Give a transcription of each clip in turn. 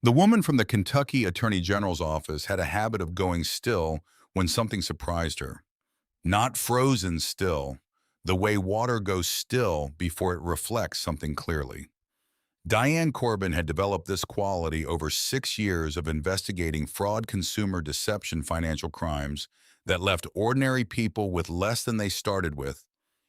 The woman from the Kentucky Attorney General's office had a habit of going still when something surprised her. Not frozen still, the way water goes still before it reflects something clearly. Diane Corbin had developed this quality over 6 years of investigating fraud, consumer deception, financial crimes that left ordinary people with less than they started with,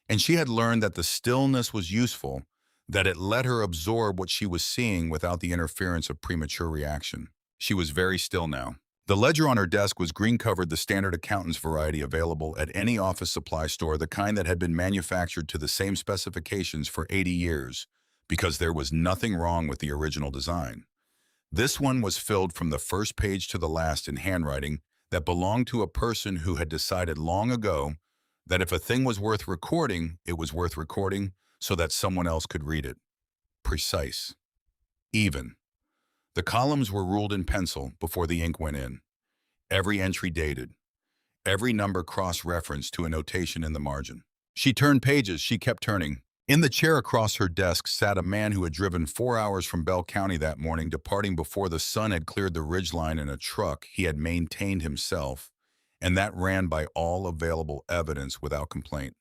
and she had learned that the stillness was useful, that it let her absorb what she was seeing without the interference of premature reaction. She was very still now. The ledger on her desk was green-covered, the standard accountant's variety available at any office supply store, the kind that had been manufactured to the same specifications for 80 years, because there was nothing wrong with the original design. This one was filled from the first page to the last in handwriting that belonged to a person who had decided long ago that if a thing was worth recording, it was worth recording so that someone else could read it. Precise. Even. The columns were ruled in pencil before the ink went in. Every entry dated. Every number cross-referenced to a notation in the margin. She turned pages, she kept turning. In the chair across her desk sat a man who had driven 4 hours from Bell County that morning, departing before the sun had cleared the ridgeline in a truck he had maintained himself, and that ran by all available evidence without complaint.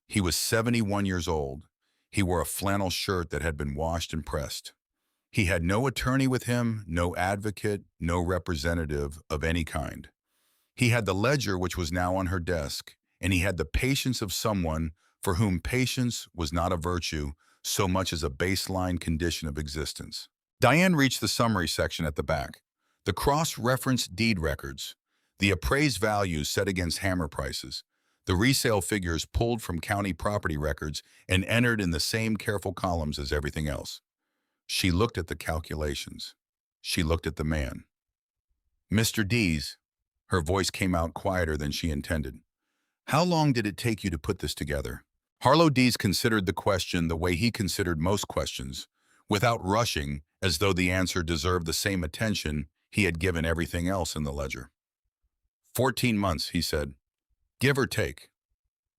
He was 71 years old. He wore a flannel shirt that had been washed and pressed. He had no attorney with him, no advocate, no representative of any kind. He had the ledger which was now on her desk, and he had the patience of someone for whom patience was not a virtue so much as a baseline condition of existence. Diane reached the summary section at the back. The cross-referenced deed records, the appraised values set against hammer prices, the resale figures pulled from county property records and entered in the same careful columns as everything else. She looked at the calculations. She looked at the man. "Mr. Dees," her voice came out quieter than she intended. "How long did it take you to put this together?" Harlow Dees considered the question the way he considered most questions, without rushing, as though the answer deserved the same attention he had given everything else in the ledger. 14 months, he said. Give or take.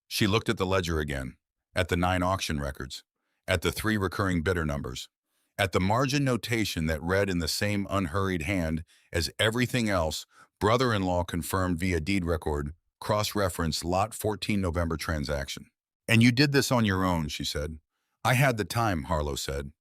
She looked at the ledger again, at the 9 auction records, at the 3 recurring bidder numbers, at the margin notation that read in the same unhurried hand as everything else, brother-in-law confirmed via deed record, cross-reference lot 14 November transaction. "And you did this on your own," she said. "I had the time," Harlow said.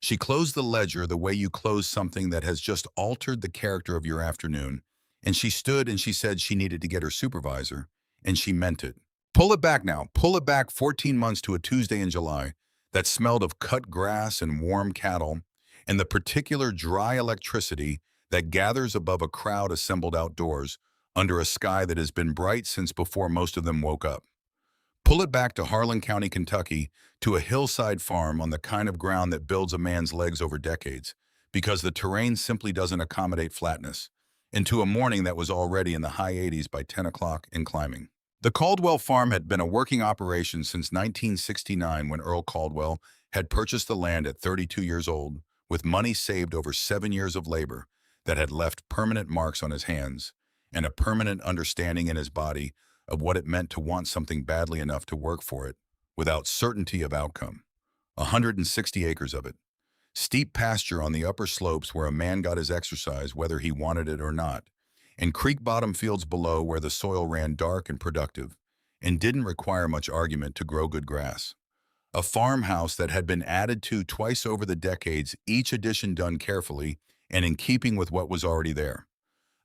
She closed the ledger the way you close something that has just altered the character of your afternoon, and she stood and she said she needed to get her supervisor, and she meant it. "Pull it back now. Pull it back 14 months to a Tuesday in July that smelled of cut grass and warm cattle, and the particular dry electricity that gathers above a crowd assembled outdoors under a sky that has been bright since before most of them woke up. Pull it back to Harlan County, Kentucky, to a hillside farm on the kind of ground that builds a man's legs over decades, because the terrain simply doesn't accommodate flatness, into a morning that was already in the high 80s by 10 o'clock and climbing. The Caldwell farm had been a working operation since 1969, when Earl Caldwell had purchased the land at 32 years old, with money saved over 7 years of labor that had left permanent marks on his hands and a permanent understanding in his body of what it meant to want something badly enough to work for it without certainty of outcome. 160 acres of it. Steep pasture on the upper slopes where a man got his exercise whether he wanted it or not, and creek bottom fields below where the soil ran dark and productive and didn't require much argument to grow good grass. A farmhouse that had been added to twice over the decades, each addition done carefully and in keeping with what was already there.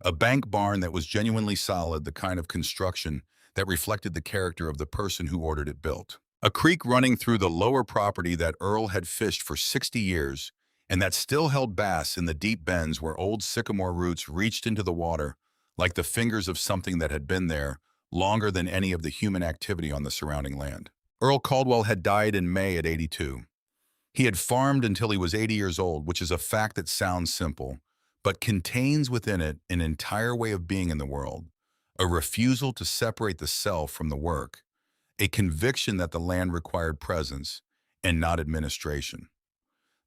A bank barn that was genuinely solid, the kind of construction that reflected the character of the person who ordered it built. A creek running through the lower property that Earl had fished for 60 years and that still held bass in the deep bends where old sycamore roots reached into the water like the fingers of something that had been there longer than any of the human activity on the surrounding land. Earl Caldwell had died in May at 82. He had farmed until he was 80 years old, which is a fact that sounds simple, but contains within it an entire way of being in the world, a refusal to separate the self from the work, a conviction that the land required presence and not administration.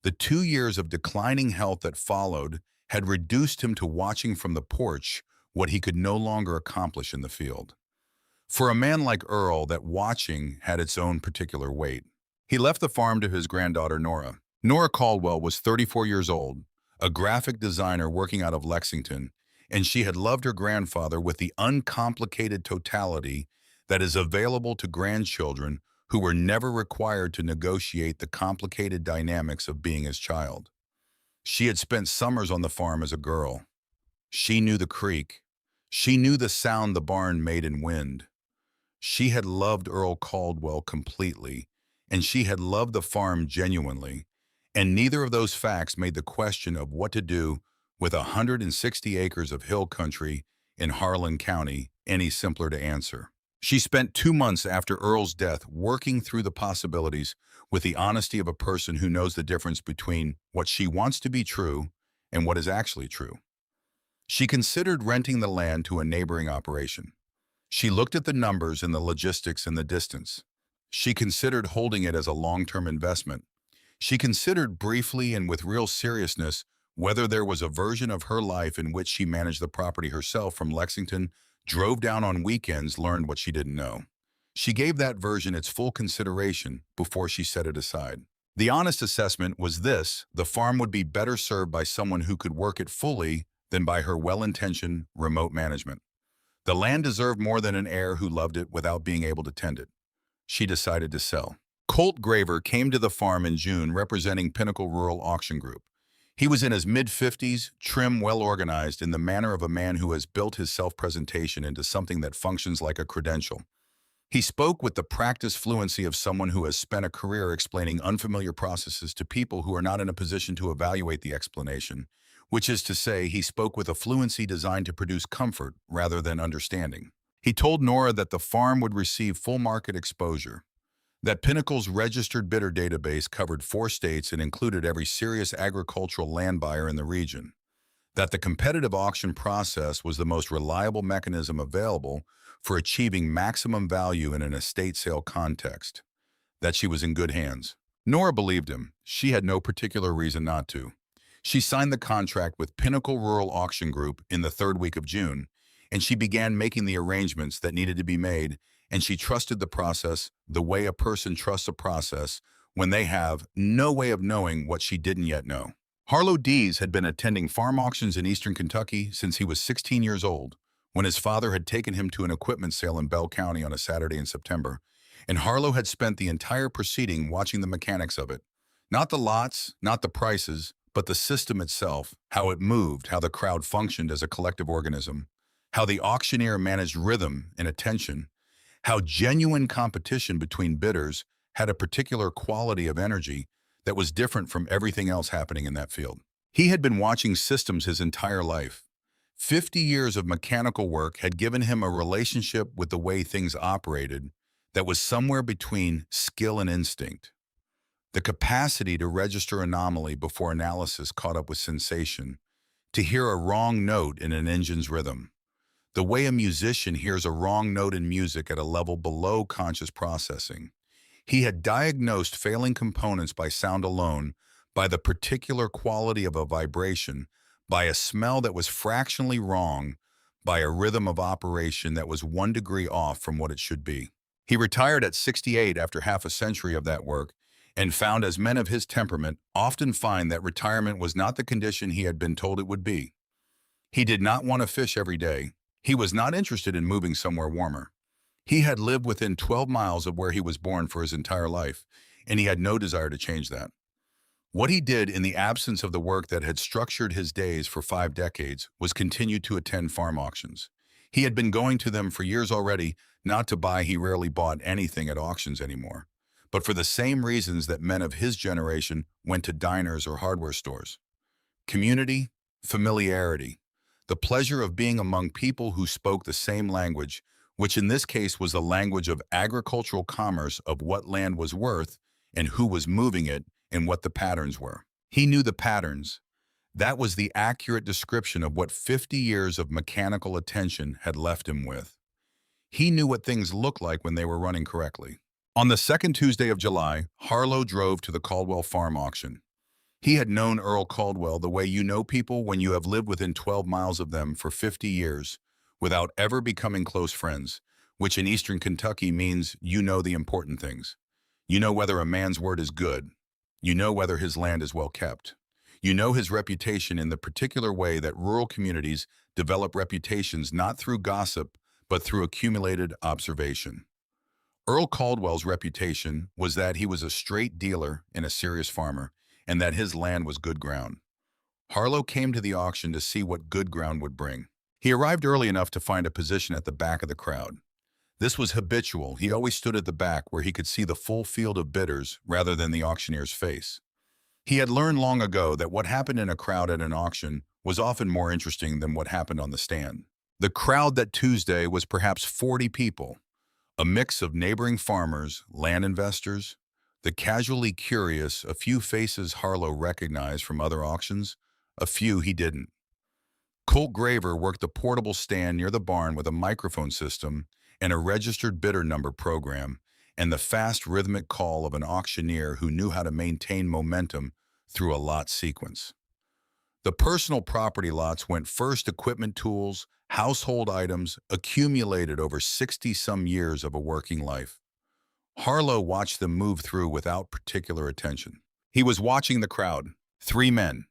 The 2 years of declining health that followed had reduced him to watching from the porch what he could no longer accomplish in the field. For a man like Earl, that watching had its own particular weight. He left the farm to his granddaughter Nora. Nora Caldwell was 34 years old, a graphic designer working out of Lexington, and she had loved her grandfather with the uncomplicated totality that is available to grandchildren who were never required to negotiate the complicated dynamics of being his child. She had spent summers on the farm as a girl. She knew the creek. She knew the sound the barn made in wind. She had loved Earl Caldwell completely, and she had loved the farm genuinely, and neither of those facts made the question of what to do with 160 acres of hill country in Harlan County any simpler to answer. She spent 2 months after Earl's death working through the possibilities with the honesty of a person who knows the difference between what she wants to be true and what is actually true. She considered renting the land to a neighboring operation. She looked at the numbers and the logistics in the distance. She considered holding it as a long-term investment. She considered briefly and with real seriousness whether there was a version of her life in which she managed the property herself from Lexington, drove down on weekends, learned what she didn't know. She gave that version its full consideration before she set it aside. The honest assessment was this: the farm would be better served by someone who could work it fully than by her well-intentioned remote management. The land deserved more than an heir who loved it without being able to tend it. She decided to sell. Colt Graver came to the farm in June representing Pinnacle Rural Auction Group. He was in his mid-50s, trim, well-organized, in the manner of a man who has built his self-presentation into something that functions like a credential. He spoke with the practiced fluency of someone who has spent a career explaining unfamiliar processes to people who are not in a position to evaluate the explanation, which is to say, he spoke with a fluency designed to produce comfort rather than understanding. He told Nora that the farm would receive full market exposure, that Pinnacle's registered bidder database covered 4 states and included every serious agricultural land buyer in the region, that the competitive auction process was the most reliable mechanism available for achieving maximum value in an estate sale context, that she was in good hands. Nora believed him. She had no particular reason not to. She signed the contract with Pinnacle Rural Auction Group in the 3rd week of June, and she began making the arrangements that needed to be made, and she trusted the process the way a person trusts a process when they have no way of knowing what she didn't yet know. Harlow Dees had been attending farm auctions in eastern Kentucky since he was 16 years old, when his father had taken him to an equipment sale in Bell County on a Saturday in September, and Harlow had spent the entire proceeding watching the mechanics of it. Not the lots, not the prices, but the system itself, how it moved, how the crowd functioned as a collective organism, how the auctioneer managed rhythm and attention, how genuine competition between bidders had a particular quality of energy that was different from everything else happening in that field. He had been watching systems his entire life. 50 years of mechanical work had given him a relationship with the way things operated that was somewhere between skill and instinct. The capacity to register anomaly before analysis caught up with sensation, to hear a wrong note in an engine's rhythm, the way a musician hears a wrong note in music at a level below conscious processing. He had diagnosed failing components by sound alone, by the particular quality of a vibration, by a smell that was fractionally wrong, by a rhythm of operation that was 1 degree off from what it should be. He retired at 68 after half a century of that work, and found, as men of his temperament often find, that retirement was not the condition he had been told it would be. He did not want to fish every day. He was not interested in moving somewhere warmer. He had lived within 12 miles of where he was born for his entire life, and he had no desire to change that. What he did in the absence of the work that had structured his days for 5 decades was continue to attend farm auctions. He had been going to them for years already, not to buy. He rarely bought anything at auctions anymore, but for the same reasons that men of his generation went to diners or hardware stores. Community, familiarity, the pleasure of being among people who spoke the same language, which in this case was the language of agricultural commerce, of what land was worth and who was moving it and what the patterns were. He knew the patterns. That was the accurate description of what 50 years of mechanical attention had left him with. He knew what things looked like when they were running correctly. On the 2nd Tuesday of July, Harlow drove to the Caldwell farm auction. He had known Earl Caldwell the way you know people when you have lived within 12 miles of them for 50 years, without ever becoming close friends, which in eastern Kentucky means you know the important things. You know whether a man's word is good. You know whether his land is well kept. You know his reputation in the particular way that rural communities develop reputations not through gossip, but through accumulated observation. Earl Caldwell's reputation was that he was a straight dealer and a serious farmer, and that his land was good ground. Harlow came to the auction to see what good ground would bring. He arrived early enough to find a position at the back of the crowd. This was habitual. He always stood at the back where he could see the full field of bidders rather than the auctioneer's face. He had learned long ago that what happened in a crowd at an auction was often more interesting than what happened on the stand. The crowd that Tuesday was perhaps 40 people, a mix of neighboring farmers, land investors, the casually curious, a few faces Harlow recognized from other auctions, a few he didn't. Colt Graver worked the portable stand near the barn with a microphone system and a registered bidder number program, and the fast rhythmic call of an auctioneer who knew how to maintain momentum through a lot sequence. The personal property lots went first. Equipment, tools, household items accumulated over 60-some years of a working life. Harlow watched them move through without particular attention. He was watching the crowd, 3 men.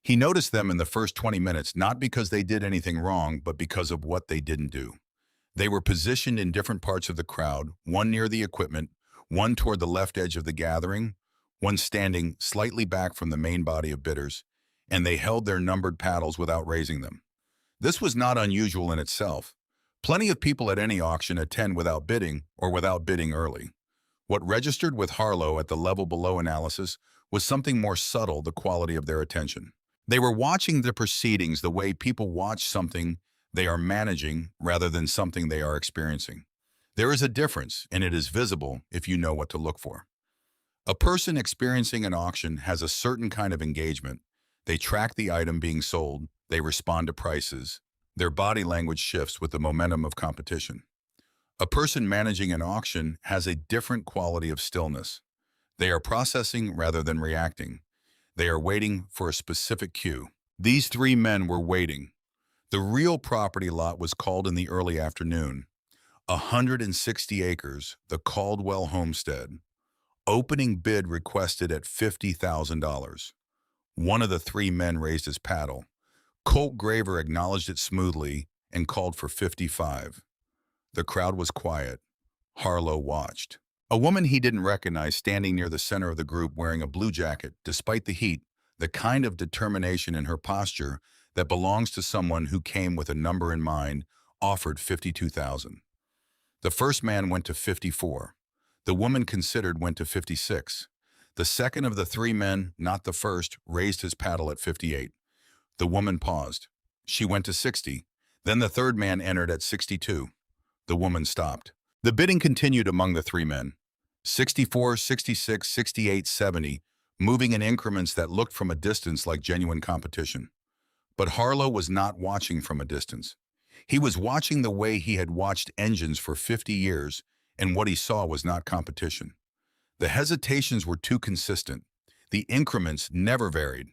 He noticed them in the first 20 minutes not because they did anything wrong, but because of what they didn't do. They were positioned in different parts of the crowd, one near the equipment, one toward the left edge of the gathering, one standing slightly back from the main body of bidders, and they held their numbered paddles without raising them. This was not unusual in itself. Plenty of people at any auction attend without bidding or without bidding early. What registered with Harlow at the level below analysis was something more subtle: the quality of their attention. They were watching the proceedings the way people watch something they are managing rather than something they are experiencing. There is a difference, and it is visible if you know what to look for. A person experiencing an auction has a certain kind of engagement. They track the item being sold, they respond to prices. Their body language shifts with the momentum of competition. A person managing an auction has a different quality of stillness. They are processing rather than reacting. They are waiting for a specific cue. These 3 men were waiting. The real property lot was called in the early afternoon. 160 acres, the Caldwell homestead. Opening bid requested at $50,000. One of the 3 men raised his paddle. Colt Graver acknowledged it smoothly and called for 55. The crowd was quiet. Harlow watched. A woman he didn't recognize standing near the center of the group wearing a blue jacket, despite the heat, the kind of determination in her posture that belongs to someone who came with a number in mind, offered 52,000. The first man went to 54. The woman considered went to 56. The second of the 3 men, not the first, raised his paddle at 58. The woman paused. She went to 60. Then the third man entered at 62. The woman stopped. The bidding continued among the 3 men. 64, 66, 68, 70, moving in increments that looked from a distance like genuine competition. But Harlow was not watching from a distance. He was watching the way he had watched engines for 50 years, and what he saw was not competition. The hesitations were too consistent. The increments never varied.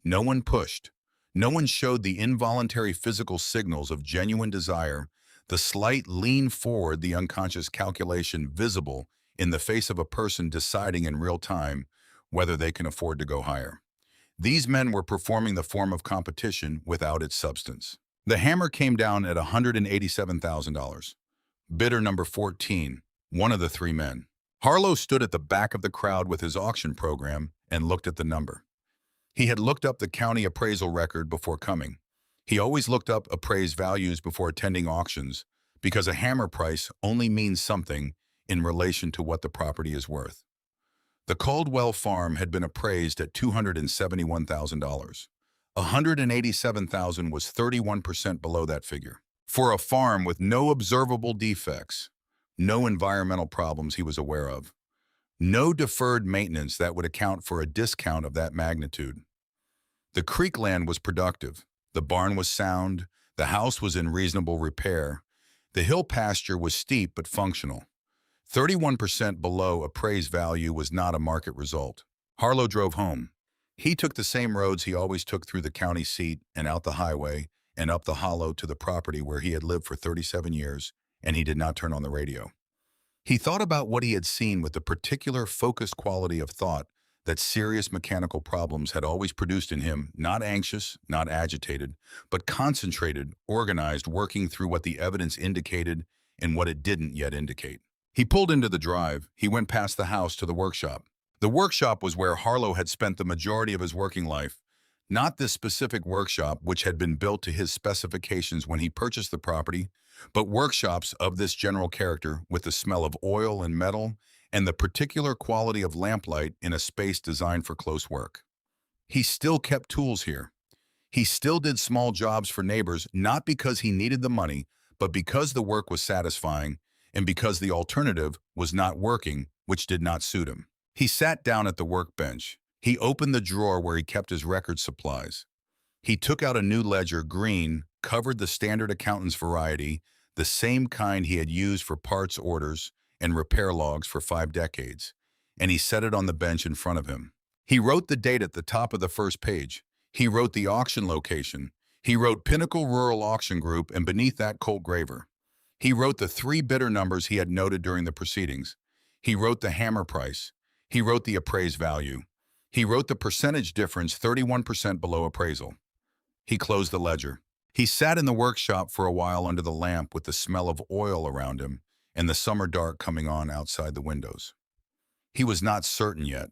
No one pushed. No one showed the involuntary physical signals of genuine desire, the slight lean forward, the unconscious calculation visible in the face of a person deciding in real time whether they can afford to go higher. These men were performing the form of competition without its substance. The hammer came down at $187,000. Bidder number 14, one of the 3 men. Harlow stood at the back of the crowd with his auction program and looked at the number. He had looked up the county appraisal record before coming. He always looked up appraised values before attending auctions because a hammer price only means something in relation to what the property is worth. The Caldwell farm had been appraised at $271,000. $187,000 was 31% below that figure. For a farm with no observable defects, no environmental problems he was aware of, no deferred maintenance that would account for a discount of that magnitude. The creek land was productive. The barn was sound. The house was in reasonable repair. The hill pasture was steep but functional. 31% below appraised value was not a market result. Harlow drove home. He took the same roads he always took through the county seat and out the highway and up the hollow to the property where he had lived for 37 years, and he did not turn on the radio. He thought about what he had seen with the particular focused quality of thought that serious mechanical problems had always produced in him, not anxious, not agitated, but concentrated, organized, working through what the evidence indicated and what it didn't yet indicate. He pulled into the drive. He went past the house to the workshop. The workshop was where Harlow had spent the majority of his working life, not this specific workshop which had been built to his specifications when he purchased the property, but workshops of this general character with the smell of oil and metal and the particular quality of lamplight in a space designed for close work. He still kept tools here. He still did small jobs for neighbors, not because he needed the money, but because the work was satisfying and because the alternative was not working, which did not suit him. He sat down at the workbench. He opened the drawer where he kept his record supplies. He took out a new ledger, green, covered the standard accountant's variety, the same kind he had used for parts orders and repair logs for 5 decades, and he set it on the bench in front of him. He wrote the date at the top of the first page. He wrote the auction location. He wrote Pinnacle Rural Auction Group, and beneath that, Colt Graver. He wrote the 3 bidder numbers he had noted during the proceedings. He wrote the hammer price. He wrote the appraised value. He wrote the percentage difference, 31% below appraisal. He closed the ledger. He sat in the workshop for a while under the lamp with the smell of oil around him and the summer dark coming on outside the windows. He was not certain yet.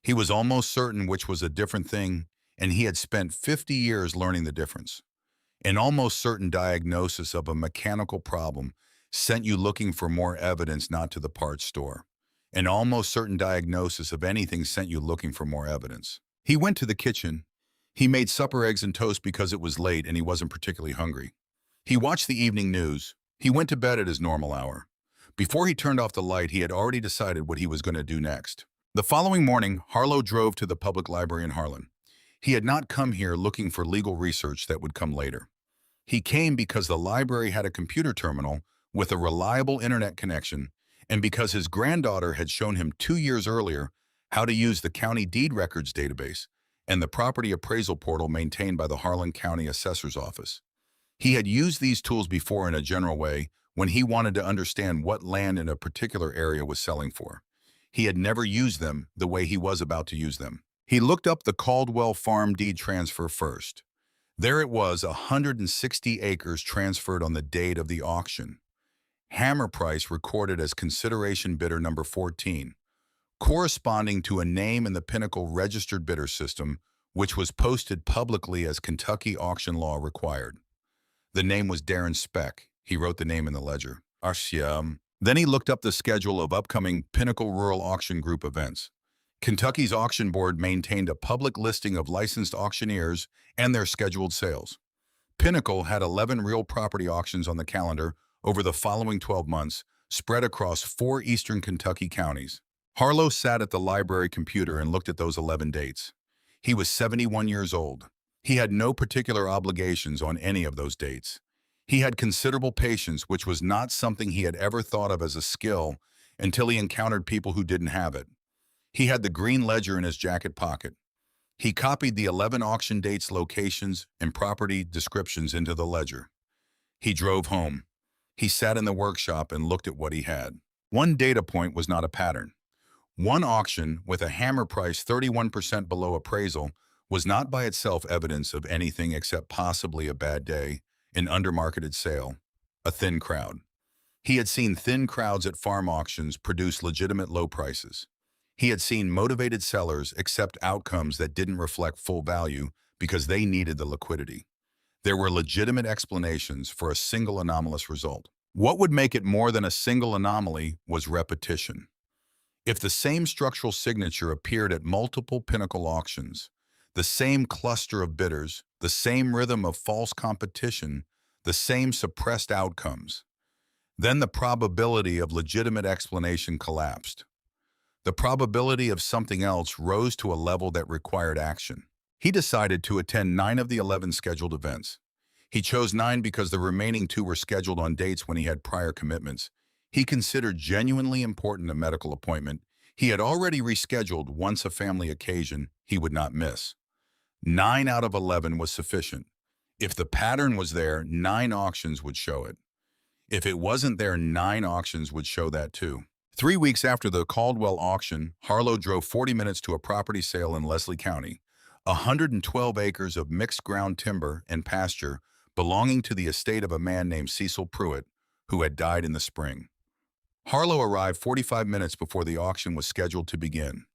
He was almost certain, which was a different thing, and he had spent 50 years learning the difference. An almost certain diagnosis of a mechanical problem sent you looking for more evidence, not to the parts store. An almost certain diagnosis of anything sent you looking for more evidence. He went to the kitchen. He made supper, eggs and toast, because it was late and he wasn't particularly hungry. He watched the evening news. He went to bed at his normal hour. Before he turned off the light, he had already decided what he was going to do next. The following morning, Harlow drove to the public library in Harlem. He had not come here looking for legal research that would come later. He came because the library had a computer terminal with a reliable internet connection, and because his granddaughter had shown him 2 years earlier how to use the county deed records database and the property appraisal portal maintained by the Harlan County Assessor's Office. He had used these tools before in a general way when he wanted to understand what land in a particular area was selling for. He had never used them the way he was about to use them. He looked up the Caldwell Farm deed transfer first. There it was, 160 acres transferred on the date of the auction. Hammer price recorded as consideration bidder number 14, corresponding to a name in the Pinnacle registered bidder system, which was posted publicly as Kentucky auction law required. The name was Darren Speck. He wrote the name in the ledger. Then he looked up the schedule of upcoming Pinnacle Rural Auction Group events. Kentucky's auction board maintained a public listing of licensed auctioneers and their scheduled sales. Pinnacle had 11 real property auctions on the calendar over the following 12 months, spread across 4 eastern Kentucky counties. Harlow sat at the library computer and looked at those 11 dates. He was 71 years old. He had no particular obligations on any of those dates. He had considerable patience, which was not something he had ever thought of as a skill until he encountered people who didn't have it. He had the green ledger in his jacket pocket. He copied the 11 auction dates, locations, and property descriptions into the ledger. He drove home. He sat in the workshop and looked at what he had. One data point was not a pattern. One auction with a hammer price 31% below appraisal was not by itself evidence of anything except possibly a bad day, an undermarketed sale, a thin crowd. He had seen thin crowds at farm auctions produce legitimate low prices. He had seen motivated sellers accept outcomes that didn't reflect full value because they needed the liquidity. There were legitimate explanations for a single anomalous result. What would make it more than a single anomaly was repetition. If the same structural signature appeared at multiple Pinnacle auctions, the same cluster of bidders, the same rhythm of false competition, the same suppressed outcomes, then the probability of legitimate explanation collapsed. The probability of something else rose to a level that required action. He decided to attend 9 of the 11 scheduled events. He chose 9 because the remaining 2 were scheduled on dates when he had prior commitments. He considered genuinely important a medical appointment he had already rescheduled once, a family occasion he would not miss. 9 out of 11 was sufficient. If the pattern was there, 9 auctions would show it. If it wasn't there, 9 auctions would show that too. 3 weeks after the Caldwell auction, Harlow drove 40 minutes to a property sale in Leslie County, 112 acres of mixed ground timber and pasture belonging to the estate of a man named Cecil Pruitt, who had died in the spring. Harlow arrived 45 minutes before the auction was scheduled to begin.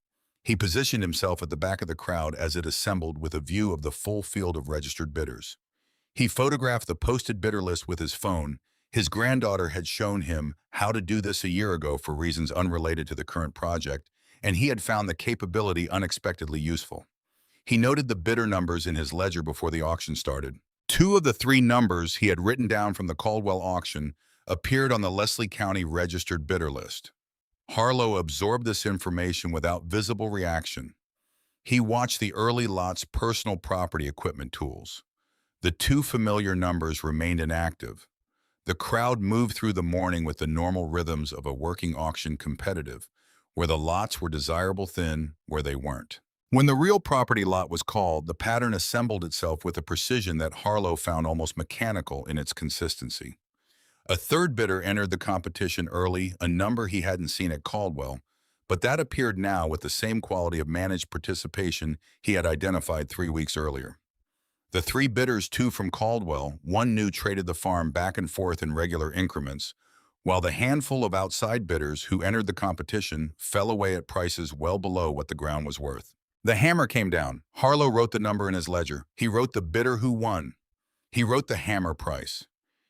He positioned himself at the back of the crowd as it assembled with a view of the full field of registered bidders. He photographed the posted bidder list with his phone. His granddaughter had shown him how to do this a year ago for reasons unrelated to the current project, and he had found the capability unexpectedly useful. He noted the bidder numbers in his ledger before the auction started. Two of the three numbers he had written down from the Caldwell auction appeared on the Leslie County registered bidder list. Harlow absorbed this information without visible reaction. He watched the early lot's personal property equipment tools. The two familiar numbers remained inactive. The crowd moved through the morning with the normal rhythms of a working auction competitive, where the lots were desirable thin, where they weren't. When the real property lot was called, the pattern assembled itself with a precision that Harlow found almost mechanical in its consistency. A third bidder entered the competition early, a number he hadn't seen at Caldwell, but that appeared now with the same quality of managed participation he had identified 3 weeks earlier. The three bidders, two from Caldwell, one new, traded the farm back and forth in regular increments, while the handful of outside bidders who entered the competition fell away at prices well below what the ground was worth. The hammer came down. Harlow wrote the number in his ledger. He wrote the bidder who won. He wrote the hammer price.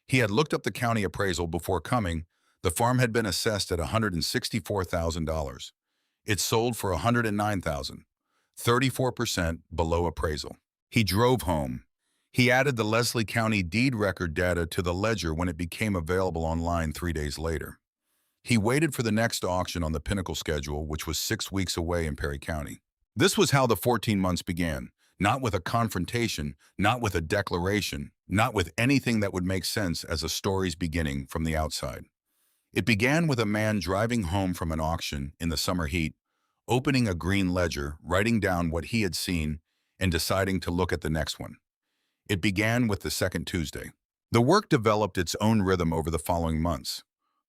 He had looked up the county appraisal before coming. The farm had been assessed at $164,000. It sold for $109,000, 34% below appraisal. He drove home. He added the Leslie County deed record data to the ledger when it became available online 3 days later. He waited for the next auction on the Pinnacle schedule, which was 6 weeks away in Perry County. This was how the 14 months began, not with a confrontation, not with a declaration, not with anything that would make sense as a story's beginning from the outside. It began with a man driving home from an auction in the summer heat, opening a green ledger, writing down what he had seen, and deciding to look at the next one. It began with the second Tuesday. The work developed its own rhythm over the following months.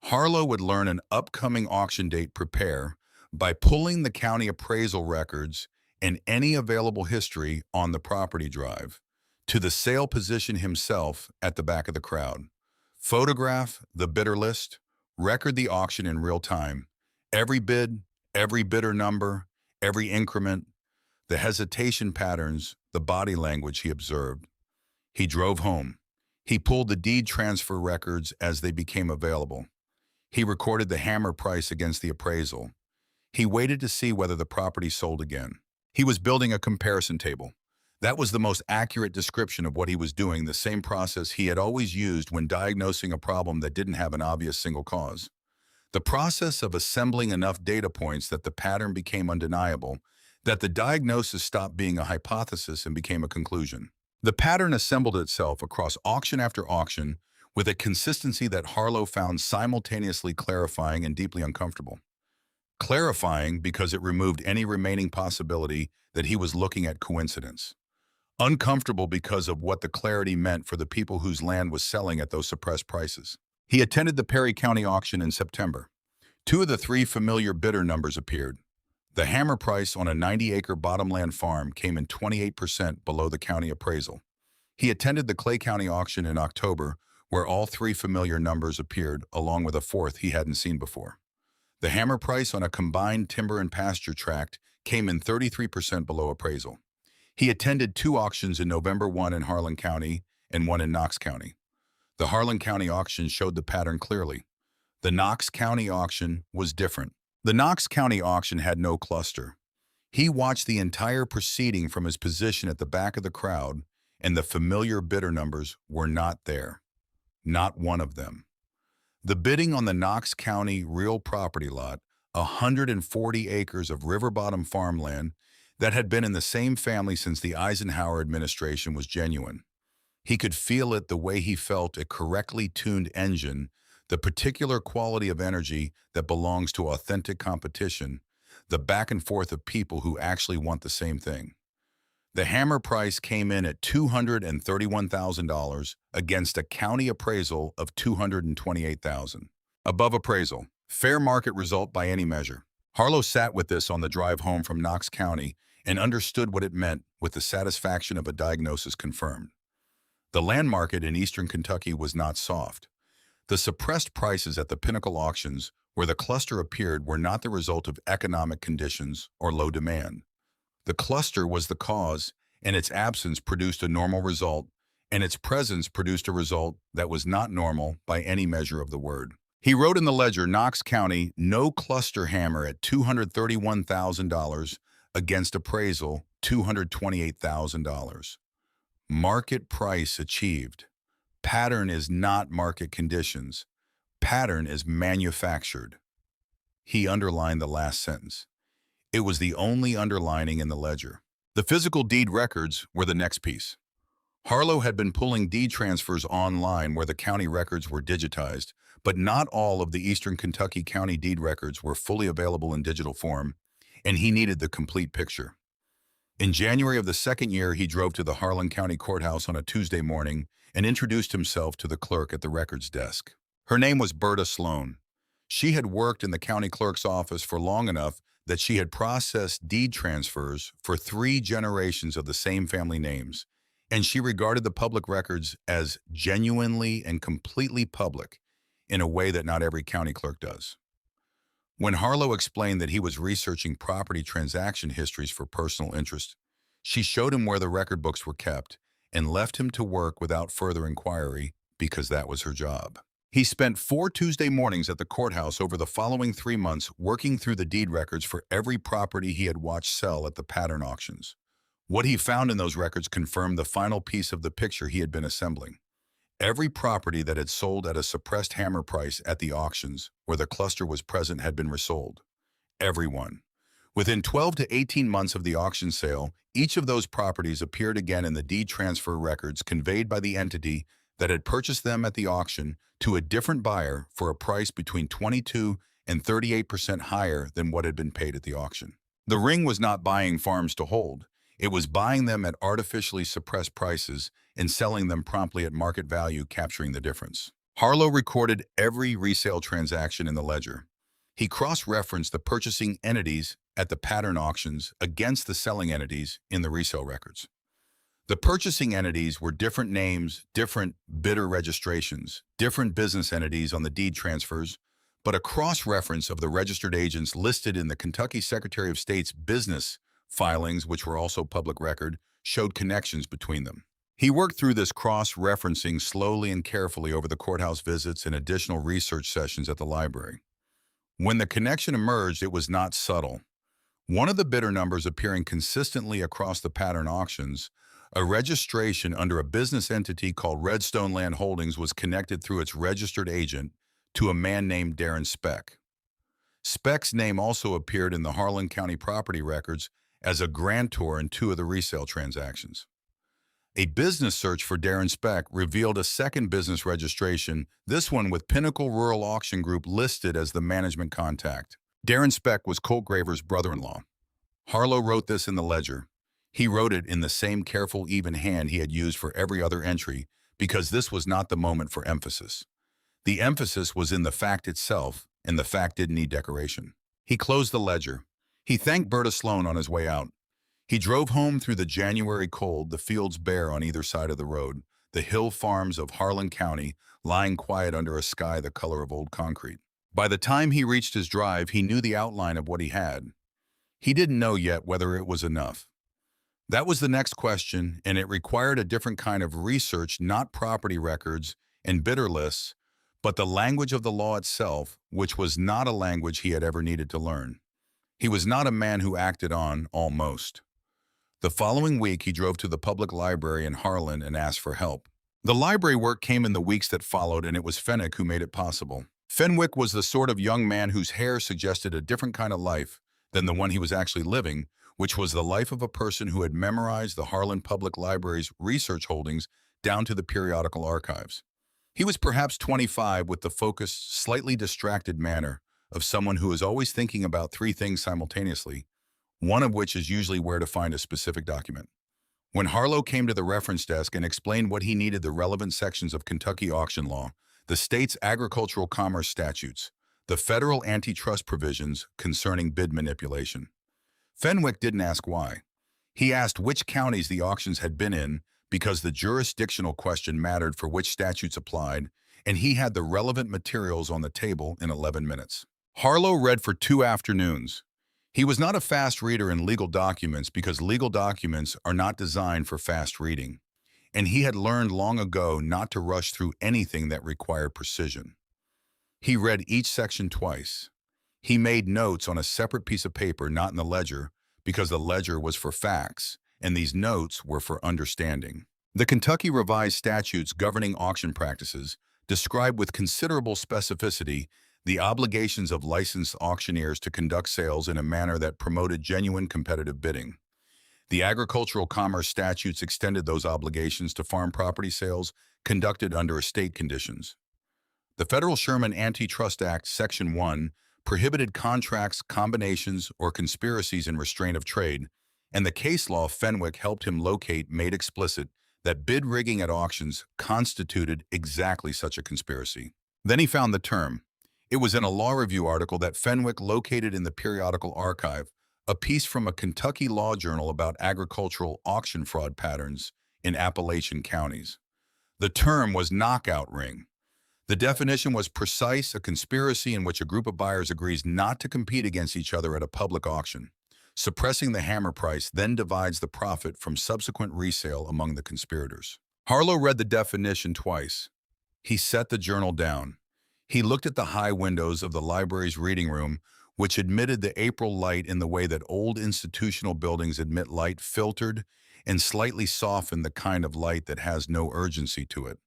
Harlow would learn an upcoming auction date prepare by pulling the county appraisal records and any available history on the property drive, to the sale position himself at the back of the crowd. Photograph the bidder list, record the auction in real time. Every bid, every bidder number, every increment, the hesitation patterns, the body language he observed. He drove home. He pulled the deed transfer records as they became available. He recorded the hammer price against the appraisal. He waited to see whether the property sold again. He was building a comparison table. That was the most accurate description of what he was doing, the same process he had always used when diagnosing a problem that didn't have an obvious single cause. The process of assembling enough data points that the pattern became undeniable, that the diagnosis stopped being a hypothesis and became a conclusion. The pattern assembled itself across auction after auction with a consistency that Harlow found simultaneously clarifying and deeply uncomfortable. Clarifying because it removed any remaining possibility that he was looking at coincidence. Uncomfortable because of what the clarity meant for the people whose land was selling at those suppressed prices. He attended the Perry County auction in September. Two of the three familiar bidder numbers appeared. The hammer price on a 90-acre bottomland farm came in 28% below the county appraisal. He attended the Clay County auction in October, where all three familiar numbers appeared, along with a fourth he hadn't seen before. The hammer price on a combined timber and pasture tract came in 33% below appraisal. He attended two auctions in November, one in Harlan County and one in Knox County. The Harlan County auction showed the pattern clearly. The Knox County auction was different. The Knox County auction had no cluster. He watched the entire proceeding from his position at the back of the crowd, and the familiar bidder numbers were not there. Not one of them. The bidding on the Knox County real property lot, 140 acres of river bottom farmland that had been in the same family since the Eisenhower administration, was genuine. He could feel it the way he felt a correctly tuned engine, the particular quality of energy that belongs to authentic competition, the back and forth of people who actually want the same thing. The hammer price came in at $231,000 against a county appraisal of $228,000. Above appraisal. Fair market result by any measure. Harlow sat with this on the drive home from Knox County and understood what it meant with the satisfaction of a diagnosis confirmed. The land market in eastern Kentucky was not soft. The suppressed prices at the pinnacle auctions where the cluster appeared were not the result of economic conditions or low demand. The cluster was the cause, and its absence produced a normal result, and its presence produced a result that was not normal by any measure of the word. He wrote in the ledger, Knox County, no cluster hammer at $231,000 against appraisal, $228,000. Market price achieved. Pattern is not market conditions. Pattern is manufactured. He underlined the last sentence. It was the only underlining in the ledger. The physical deed records were the next piece. Harlow had been pulling deed transfers online where the county records were digitized, but not all of the Eastern Kentucky County deed records were fully available in digital form, and he needed the complete picture. In January of the second year, he drove to the Harlan County Courthouse on a Tuesday morning and introduced himself to the clerk at the records desk. Her name was Berta Sloan. She had worked in the county clerk's office for long enough that she had processed deed transfers for 3 generations of the same family names, and she regarded the public records as genuinely and completely public in a way that not every county clerk does. When Harlow explained that he was researching property transaction histories for personal interest, she showed him where the record books were kept and left him to work without further inquiry because that was her job. He spent 4 Tuesday mornings at the courthouse over the following 3 months working through the deed records for every property he had watched sell at the pattern auctions. What he found in those records confirmed the final piece of the picture he had been assembling. Every property that had sold at a suppressed hammer price at the auctions where the cluster was present had been resold. Every one. Within 12 to 18 months of the auction sale, each of those properties appeared again in the deed transfer records conveyed by the entity that had purchased them at the auction to a different buyer for a price between 22 and 38% higher than what had been paid at the auction. The ring was not buying farms to hold. It was buying them at artificially suppressed prices and selling them promptly at market value, capturing the difference. Harlow recorded every resale transaction in the ledger. He cross-referenced the purchasing entities at the pattern auctions against the selling entities in the resale records. The purchasing entities were different names, different bidder registrations, different business entities on the deed transfers, but a cross-reference of the registered agents listed in the Kentucky Secretary of State's business filings, which were also public record, showed connections between them. He worked through this cross-referencing slowly and carefully over the courthouse visits and additional research sessions at the library. When the connection emerged, it was not subtle. One of the bidder numbers appearing consistently across the pattern auctions, a registration under a business entity called Redstone Land Holdings, was connected through its registered agent to a man named Darren Speck. Speck's name also appeared in the Harlan County property records as a grantor in 2 of the resale transactions. A business search for Darren Speck revealed a second business registration, this one with Pinnacle Rural Auction Group listed as the management contact. Darren Speck was Colt Graver's brother-in-law. Harlow wrote this in the ledger. He wrote it in the same careful, even hand he had used for every other entry because this was not the moment for emphasis. The emphasis was in the fact itself, and the fact didn't need decoration. He closed the ledger. He thanked Berta Sloan on his way out. He drove home through the January cold, the fields bare on either side of the road, the hill farms of Harlan County lying quiet under a sky the color of old concrete. By the time he reached his drive, he knew the outline of what he had. He didn't know yet whether it was enough. That was the next question, and it required a different kind of research, not property records and bidder lists, but the language of the law itself, which was not a language he had ever needed to learn. He was not a man who acted on almost. The following week, he drove to the public library in Harlan and asked for help. The library work came in the weeks that followed, and it was Fenwick who made it possible. Fenwick was the sort of young man whose hair suggested a different kind of life than the one he was actually living, which was the life of a person who had memorized the Harlan Public Library's research holdings down to the periodical archives. He was perhaps 25 with the focused, slightly distracted manner of someone who is always thinking about 3 things simultaneously, one of which is usually where to find a specific document. When Harlow came to the reference desk and explained what he needed, the relevant sections of Kentucky auction law, the state's agricultural commerce statutes, the federal antitrust provisions concerning bid manipulation. Fenwick didn't ask why. He asked which counties the auctions had been in because the jurisdictional question mattered for which statutes applied, and he had the relevant materials on the table in 11 minutes. Harlow read for 2 afternoons. He was not a fast reader in legal documents because legal documents are not designed for fast reading, and he had learned long ago not to rush through anything that required precision. He read each section twice. He made notes on a separate piece of paper, not in the ledger, because the ledger was for facts, and these notes were for understanding. The Kentucky Revised Statutes governing auction practices describe with considerable specificity the obligations of licensed auctioneers to conduct sales in a manner that promoted genuine competitive bidding. The Agricultural Commerce Statutes extended those obligations to farm property sales conducted under estate conditions. The Federal Sherman Antitrust Act, Section 1, prohibited contracts, combinations, or conspiracies in restraint of trade, and the case law Fenwick helped him locate made explicit that bid rigging at auctions constituted exactly such a conspiracy. Then he found the term. It was in a law review article that Fenwick located in the periodical archive, a piece from a Kentucky law journal about agricultural auction fraud patterns in Appalachian counties. The term was knockout ring. The definition was precise: a conspiracy in which a group of buyers agrees not to compete against each other at a public auction. Suppressing the hammer price then divides the profit from subsequent resale among the conspirators. Harlow read the definition twice. He set the journal down. He looked at the high windows of the library's reading room, which admitted the April light in the way that old institutional buildings admit light, filtered and slightly softened, the kind of light that has no urgency to it.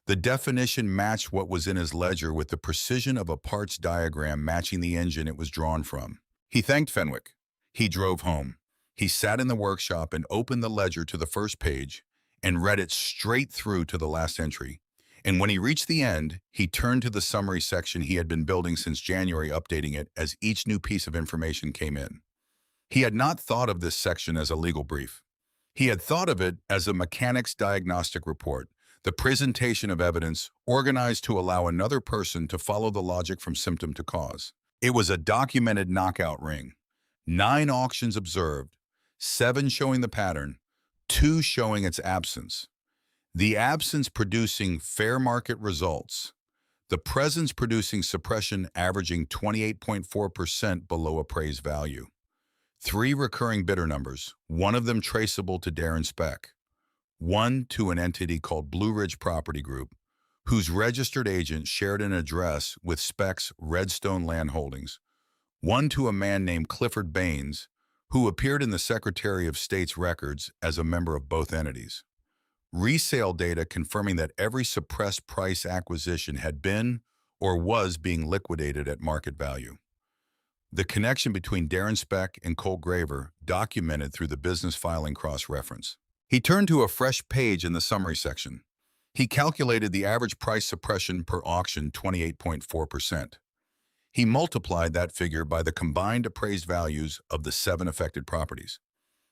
The definition matched what was in his ledger with the precision of a parts diagram matching the engine it was drawn from. He thanked Fenwick. He drove home. He sat in the workshop and opened the ledger to the first page and read it straight through to the last entry. And when he reached the end, he turned to the summary section he had been building since January, updating it as each new piece of information came in. He had not thought of this section as a legal brief. He had thought of it as a mechanic's diagnostic report, the presentation of evidence organized to allow another person to follow the logic from symptom to cause. It was a documented knockout ring. 9 auctions observed, 7 showing the pattern, 2 showing its absence. The absence producing fair market results, the presence producing suppression averaging 28.4% below appraised value. 3 recurring bidder numbers, one of them traceable to Darren Speck, one to an entity called Blue Ridge Property Group, whose registered agent shared an address with Speck's Redstone Land Holdings, one to a man named Clifford Baines, who appeared in the Secretary of State's records as a member of both entities. Resale data confirming that every suppressed price acquisition had been or was being liquidated at market value. The connection between Darren Speck and Colt Graver documented through the business filing cross-reference. He turned to a fresh page in the summary section. He calculated the average price suppression per auction, 28.4%. He multiplied that figure by the combined appraised values of the 7 affected properties.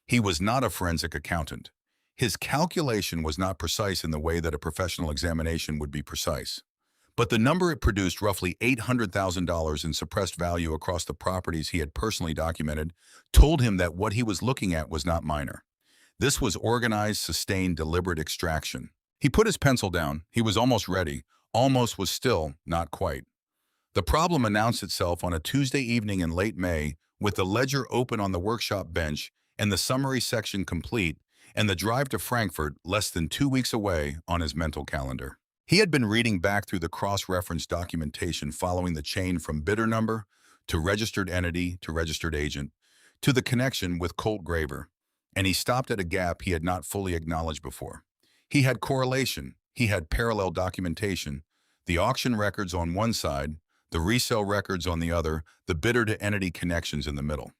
He was not a forensic accountant. His calculation was not precise in the way that a professional examination would be precise. But the number it produced, roughly $800,000 in suppressed value across the properties he had personally documented, told him that what he was looking at was not minor. This was organized, sustained, deliberate extraction. He put his pencil down. He was almost ready. Almost was still not quite. The problem announced itself on a Tuesday evening in late May, with the ledger open on the workshop bench and the summary section complete, and the drive to Frankfort less than 2 weeks away on his mental calendar. He had been reading back through the cross-reference documentation following the chain from bidder number to registered entity to registered agent to the connection with Colt Graver, and he stopped at a gap he had not fully acknowledged before. He had correlation, he had parallel documentation, the auction records on one side, the resale records on the other, the bidder-to-entity connections in the middle.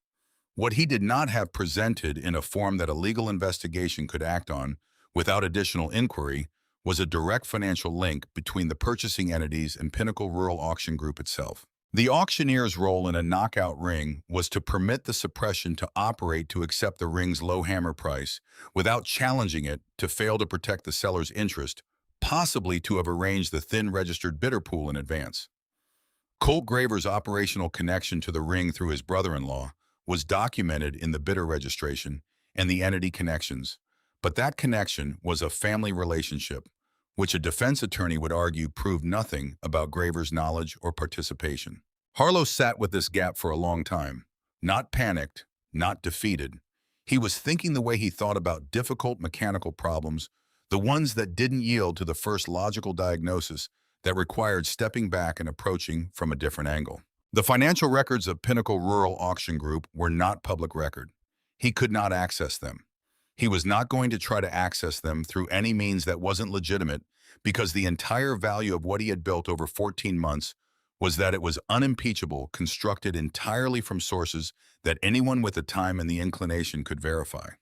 What he did not have presented in a form that a legal investigation could act on without additional inquiry was a direct financial link between the purchasing entities and Pinnacle Rural Auction Group itself. The auctioneer's role in a knockout ring was to permit the suppression to operate to accept the ring's low hammer price without challenging it, to fail to protect the seller's interest, possibly to have arranged the thin registered bidder pool in advance. Colt Graver's operational connection to the ring through his brother-in-law was documented in the bidder registration and the entity connections, but that connection was a family relationship, which a defense attorney would argue proved nothing about Graver's knowledge or participation. Harlow sat with this gap for a long time, not panicked, not defeated. He was thinking the way he thought about difficult mechanical problems, the ones that didn't yield to the first logical diagnosis that required stepping back and approaching from a different angle. The financial records of Pinnacle Rural Auction Group were not public record. He could not access them. He was not going to try to access them through any means that wasn't legitimate because the entire value of what he had built over 14 months was that it was unimpeachable, constructed entirely from sources that anyone with the time and the inclination could verify.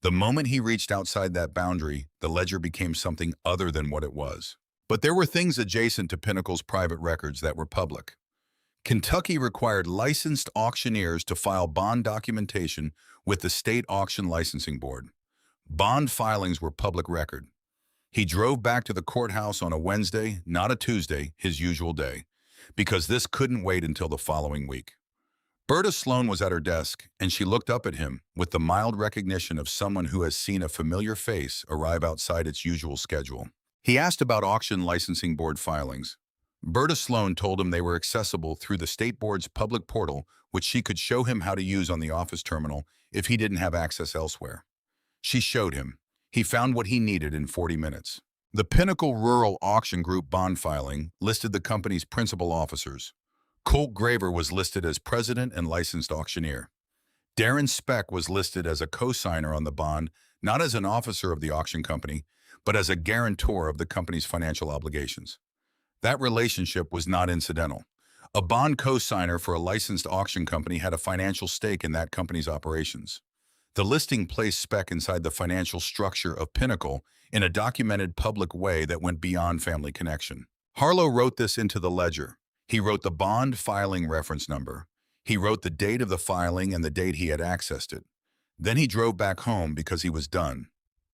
The moment he reached outside that boundary, the ledger became something other than what it was. But there were things adjacent to Pinnacle's private records that were public. Kentucky required licensed auctioneers to file bond documentation with the State Auction Licensing Board. Bond filings were public record. He drove back to the courthouse on a Wednesday, not a Tuesday, his usual day, because this couldn't wait until the following week. Berta Sloan was at her desk, and she looked up at him with the mild recognition of someone who has seen a familiar face arrive outside its usual schedule. He asked about auction licensing board filings. Berta Sloan told him they were accessible through the state board's public portal, which she could show him how to use on the office terminal if he didn't have access elsewhere. She showed him. He found what he needed in 40 minutes. The Pinnacle Rural Auction Group bond filing listed the company's principal officers. Colt Graver was listed as president and licensed auctioneer. Darren Speck was listed as a co-signer on the bond, not as an officer of the auction company, but as a guarantor of the company's financial obligations. That relationship was not incidental. A bond co-signer for a licensed auction company had a financial stake in that company's operations. The listing placed Speck inside the financial structure of Pinnacle in a documented public way that went beyond family connection. Harlow wrote this into the ledger. He wrote the bond filing reference number. He wrote the date of the filing and the date he had accessed it. Then he drove back home because he was done.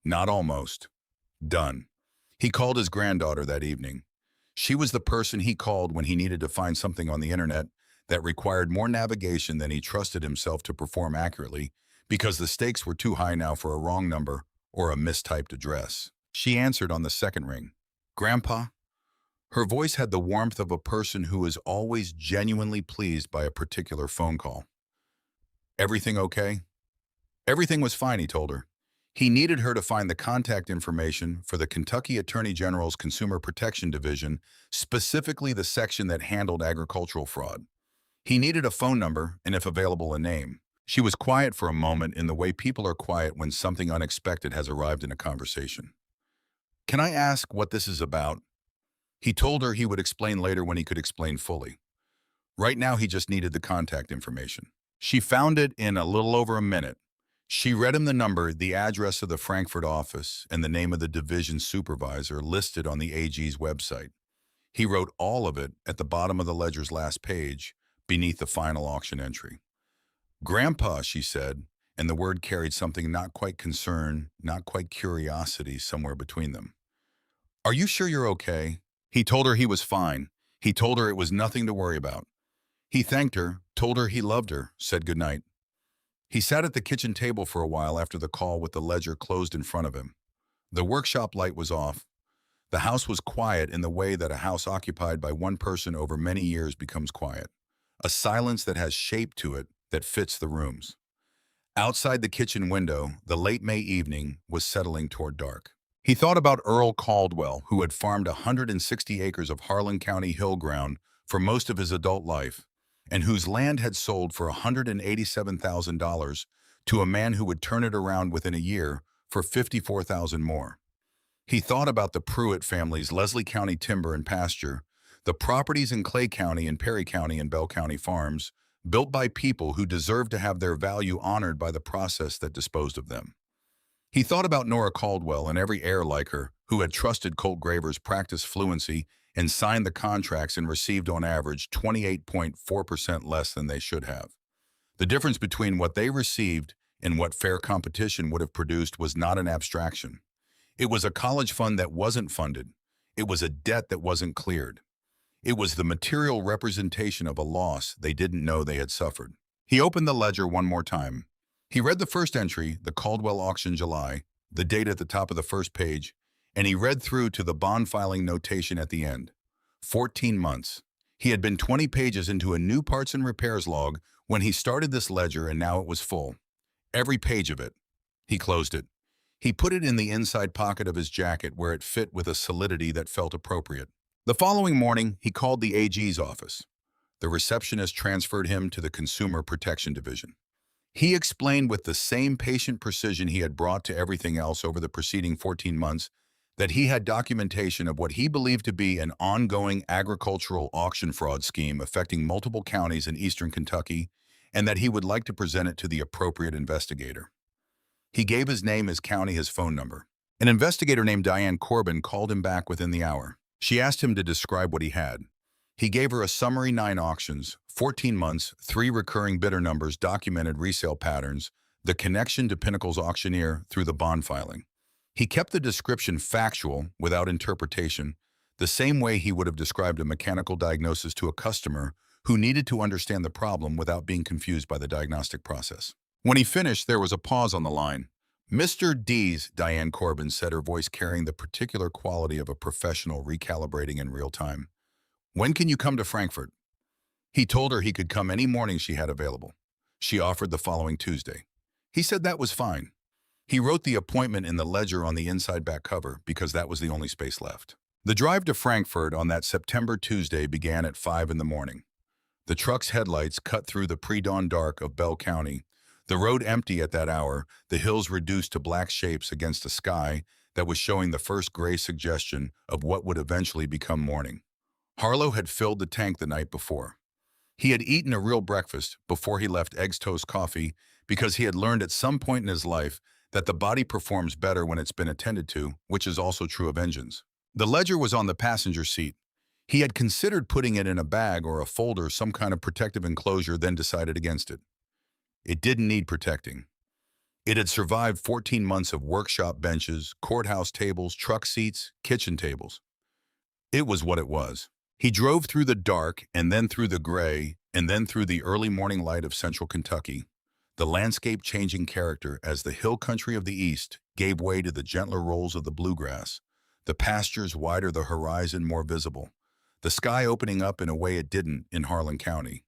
Not almost. Done. He called his granddaughter that evening. She was the person he called when he needed to find something on the internet that required more navigation than he trusted himself to perform accurately because the stakes were too high now for a wrong number or a mistyped address. She answered on the second ring. "Grandpa?" Her voice had the warmth of a person who is always genuinely pleased by a particular phone call. "Everything okay?" Everything was fine, he told her. He needed her to find the contact information for the Kentucky Attorney General's Consumer Protection Division, specifically the section that handled agricultural fraud. He needed a phone number and, if available, a name. She was quiet for a moment in the way people are quiet when something unexpected has arrived in a conversation. "Can I ask what this is about?" He told her he would explain later when he could explain fully. Right now, he just needed the contact information. She found it in a little over a minute. She read him the number, the address of the Frankfort office, and the name of the division supervisor listed on the AG's website. He wrote all of it at the bottom of the ledger's last page, beneath the final auction entry. "Grandpa," she said, and the word carried something not quite concern, not quite curiosity, somewhere between them. "Are you sure you're okay?" He told her he was fine. He told her it was nothing to worry about. He thanked her, told her he loved her, said goodnight. He sat at the kitchen table for a while after the call with the ledger closed in front of him. The workshop light was off. The house was quiet in the way that a house occupied by one person over many years becomes quiet. A silence that has shape to it that fits the rooms. Outside the kitchen window, the late May evening was settling toward dark. He thought about Earl Caldwell, who had farmed 160 acres of Harlan County hill ground for most of his adult life, and whose land had sold for $187,000 to a man who would turn it around within a year for $54,000 more. He thought about the Pruitt family's Leslie County timber and pasture, the properties in Clay County and Perry County and Bell County farms, built by people who deserved to have their value honored by the process that disposed of them. He thought about Nora Caldwell and every heir like her who had trusted Colt Graver's practice fluency and signed the contracts and received on average 28.4% less than they should have. The difference between what they received and what fair competition would have produced was not an abstraction. It was a college fund that wasn't funded. It was a debt that wasn't cleared. It was the material representation of a loss they didn't know they had suffered. He opened the ledger one more time. He read the first entry, the Caldwell auction July, the date at the top of the first page, and he read through to the bond filing notation at the end. 14 months. He had been 20 pages into a new parts and repairs log when he started this ledger, and now it was full. Every page of it. He closed it. He put it in the inside pocket of his jacket where it fit with a solidity that felt appropriate. The following morning, he called the AG's office. The receptionist transferred him to the Consumer Protection Division. He explained with the same patient precision he had brought to everything else over the preceding 14 months that he had documentation of what he believed to be an ongoing agricultural auction fraud scheme affecting multiple counties in eastern Kentucky, and that he would like to present it to the appropriate investigator. He gave his name, his county, his phone number. An investigator named Diane Corbin called him back within the hour. She asked him to describe what he had. He gave her a summary: 9 auctions, 14 months, 3 recurring bidder numbers, documented resale patterns, the connection to Pinnacle's auctioneer through the bond filing. He kept the description factual, without interpretation, the same way he would have described a mechanical diagnosis to a customer who needed to understand the problem without being confused by the diagnostic process. When he finished, there was a pause on the line. "Mr. Dees," Diane Corbin said, her voice carrying the particular quality of a professional recalibrating in real time. "When can you come to Frankfort?" He told her he could come any morning she had available. She offered the following Tuesday. He said that was fine. He wrote the appointment in the ledger on the inside back cover because that was the only space left. The drive to Frankfort on that September Tuesday began at 5 in the morning. The truck's headlights cut through the pre-dawn dark of Bell County, the road empty at that hour, the hills reduced to black shapes against a sky that was showing the first gray suggestion of what would eventually become morning. Harlow had filled the tank the night before. He had eaten a real breakfast before he left eggs, toast, coffee, because he had learned at some point in his life that the body performs better when it's been attended to, which is also true of engines. The ledger was on the passenger seat. He had considered putting it in a bag or a folder, some kind of protective enclosure, then decided against it. It didn't need protecting. It had survived 14 months of workshop benches, courthouse tables, truck seats, kitchen tables. It was what it was. He drove through the dark, and then through the gray, and then through the early morning light of central Kentucky, the landscape changing character as the hill country of the east gave way to the gentler rolls of the bluegrass, the pastures wider, the horizon more visible, the sky opening up in a way it didn't in Harlan County.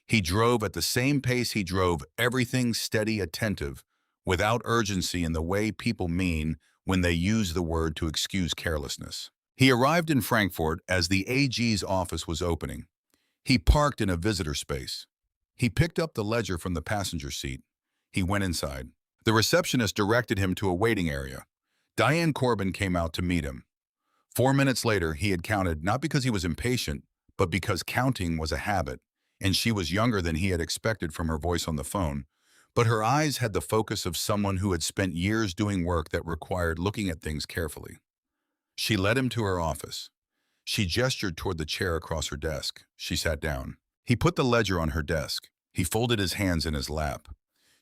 He drove at the same pace he drove, everything steady, attentive, without urgency in the way people mean when they use the word to excuse carelessness. He arrived in Frankfort as the AG's office was opening. He parked in a visitor space. He picked up the ledger from the passenger seat. He went inside. The receptionist directed him to a waiting area. Diane Corbin came out to meet him. 4 minutes later, he had counted, not because he was impatient, but because counting was a habit, and she was younger than he had expected from her voice on the phone, but her eyes had the focus of someone who had spent years doing work that required looking at things carefully. She led him to her office. She gestured toward the chair across her desk. She sat down. He put the ledger on her desk. He folded his hands in his lap.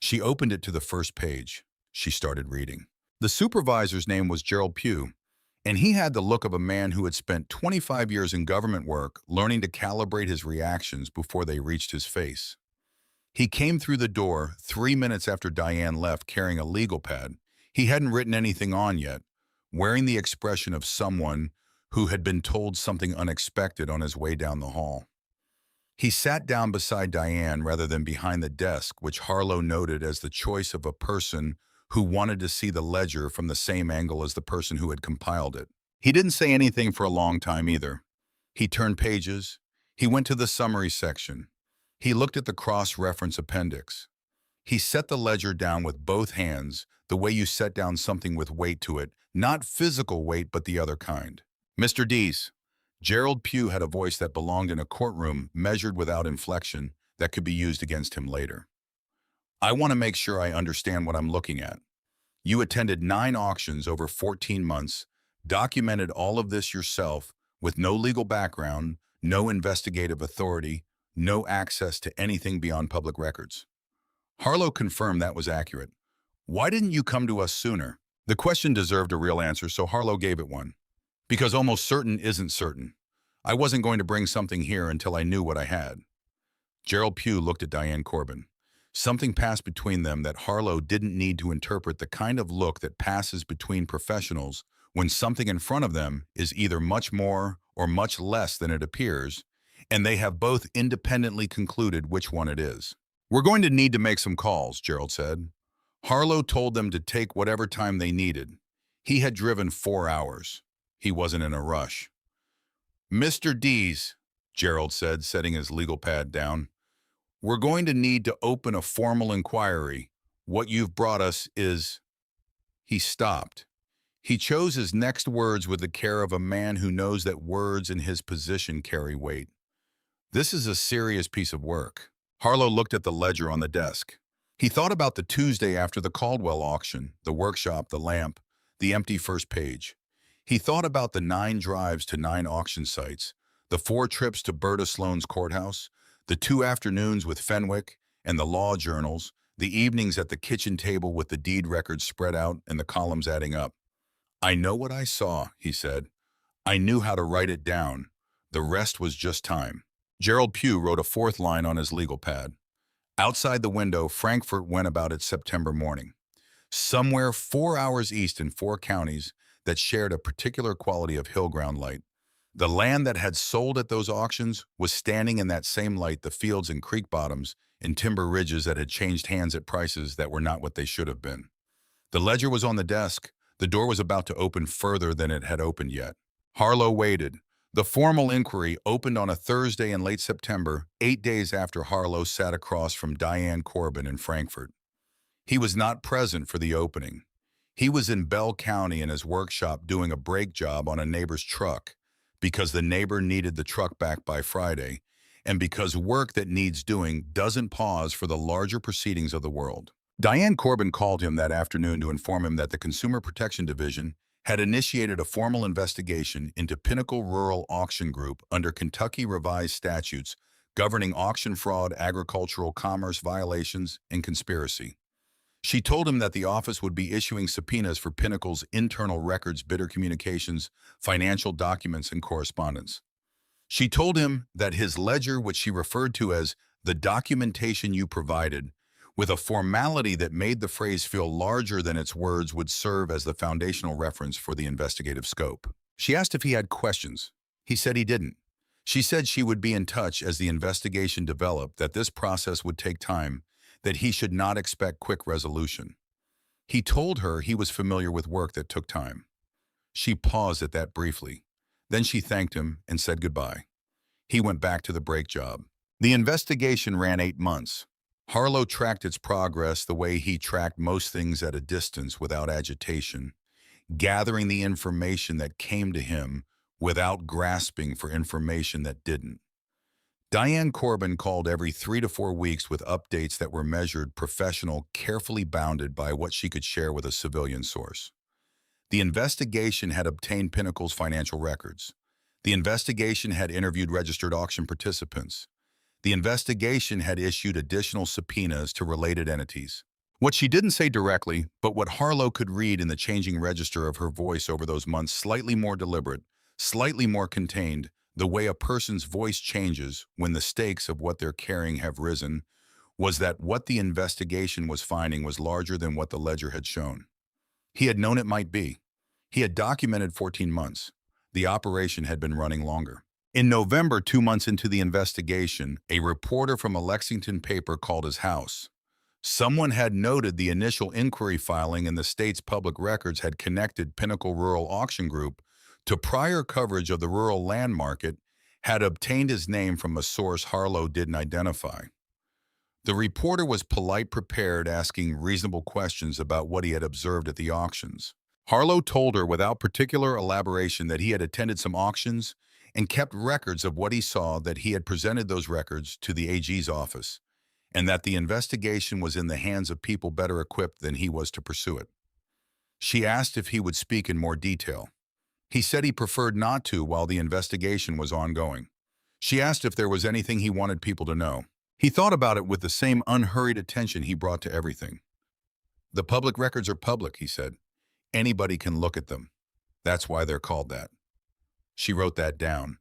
She opened it to the first page. She started reading. The supervisor's name was Gerald Pugh, and he had the look of a man who had spent 25 years in government work learning to calibrate his reactions before they reached his face. He came through the door 3 minutes after Diane left, carrying a legal pad. He hadn't written anything on yet, wearing the expression of someone who had been told something unexpected on his way down the hall. He sat down beside Diane rather than behind the desk, which Harlow noted as the choice of a person who wanted to see the ledger from the same angle as the person who had compiled it. He didn't say anything for a long time either. He turned pages. He went to the summary section. He looked at the cross-reference appendix. He set the ledger down with both hands, the way you set down something with weight to it, not physical weight, but the other kind. "Mr. Dees." Gerald Pugh had a voice that belonged in a courtroom, measured without inflection, that could be used against him later. "I want to make sure I understand what I'm looking at. You attended 9 auctions over 14 months, documented all of this yourself, with no legal background, no investigative authority, no access to anything beyond public records." Harlow confirmed that was accurate. "Why didn't you come to us sooner?" The question deserved a real answer, so Harlow gave it one. "Because almost certain isn't certain. I wasn't going to bring something here until I knew what I had. Gerald Pugh looked at Diane Corbin. Something passed between them that Harlow didn't need to interpret, the kind of look that passes between professionals when something in front of them is either much more or much less than it appears, and they have both independently concluded which one it is. We're going to need to make some calls, Gerald said. Harlow told them to take whatever time they needed. He had driven 4 hours. He wasn't in a rush. Mr. Dees, Gerald said, setting his legal pad down, we're going to need to open a formal inquiry. What you've brought us is... He stopped. He chose his next words with the care of a man who knows that words in his position carry weight. This is a serious piece of work. Harlow looked at the ledger on the desk. He thought about the Tuesday after the Caldwell auction, the workshop, the lamp, the empty first page. He thought about the 9 drives to 9 auction sites, the 4 trips to Berta Sloan's courthouse, the 2 afternoons with Fenwick and the law journals, the evenings at the kitchen table with the deed records spread out and the columns adding up. I know what I saw, he said. I knew how to write it down. The rest was just time. Gerald Pugh wrote a 4th line on his legal pad. Outside the window, Frankfort went about its September morning. Somewhere 4 hours east in 4 counties that shared a particular quality of hill ground light. The land that had sold at those auctions was standing in that same light, the fields and creek bottoms and timber ridges that had changed hands at prices that were not what they should have been. The ledger was on the desk. The door was about to open further than it had opened yet. Harlow waited. The formal inquiry opened on a Thursday in late September, 8 days after Harlow sat across from Diane Corbin in Frankfort. He was not present for the opening. He was in Bell County in his workshop doing a brake job on a neighbor's truck because the neighbor needed the truck back by Friday, and because work that needs doing doesn't pause for the larger proceedings of the world. Diane Corbin called him that afternoon to inform him that the Consumer Protection Division had initiated a formal investigation into Pinnacle Rural Auction Group under Kentucky revised statutes governing auction fraud, agricultural commerce violations, and conspiracy. She told him that the office would be issuing subpoenas for Pinnacle's internal records, bidder communications, financial documents, and correspondence. She told him that his ledger, which she referred to as the documentation you provided, with a formality that made the phrase feel larger than its words, would serve as the foundational reference for the investigative scope. She asked if he had questions. He said he didn't. She said she would be in touch as the investigation developed, that this process would take time, that he should not expect quick resolution. He told her he was familiar with work that took time. She paused at that briefly. Then she thanked him and said goodbye. He went back to the brake job. The investigation ran 8 months. Harlow tracked its progress the way he tracked most things, at a distance, without agitation, gathering the information that came to him without grasping for information that didn't. Diane Corbin called every 3 to 4 weeks with updates that were measured, professional, carefully bounded by what she could share with a civilian source. The investigation had obtained Pinnacle's financial records. The investigation had interviewed registered auction participants. The investigation had issued additional subpoenas to related entities. What she didn't say directly, but what Harlow could read in the changing register of her voice over those months, slightly more deliberate, slightly more contained, the way a person's voice changes when the stakes of what they're carrying have risen, was that what the investigation was finding was larger than what the ledger had shown. He had known it might be. He had documented 14 months. The operation had been running longer. In November, 2 months into the investigation, a reporter from a Lexington paper called his house. Someone had noted the initial inquiry filing in the state's public records had connected Pinnacle Rural Auction Group to prior coverage of the rural land market, had obtained his name from a source Harlow didn't identify. The reporter was polite, prepared, asking reasonable questions about what he had observed at the auctions. Harlow told her without particular elaboration that he had attended some auctions and kept records of what he saw, that he had presented those records to the AG's office, and that the investigation was in the hands of people better equipped than he was to pursue it. She asked if he would speak in more detail. He said he preferred not to while the investigation was ongoing. She asked if there was anything he wanted people to know. He thought about it with the same unhurried attention he brought to everything. The public records are public, he said. Anybody can look at them. That's why they're called that. She wrote that down.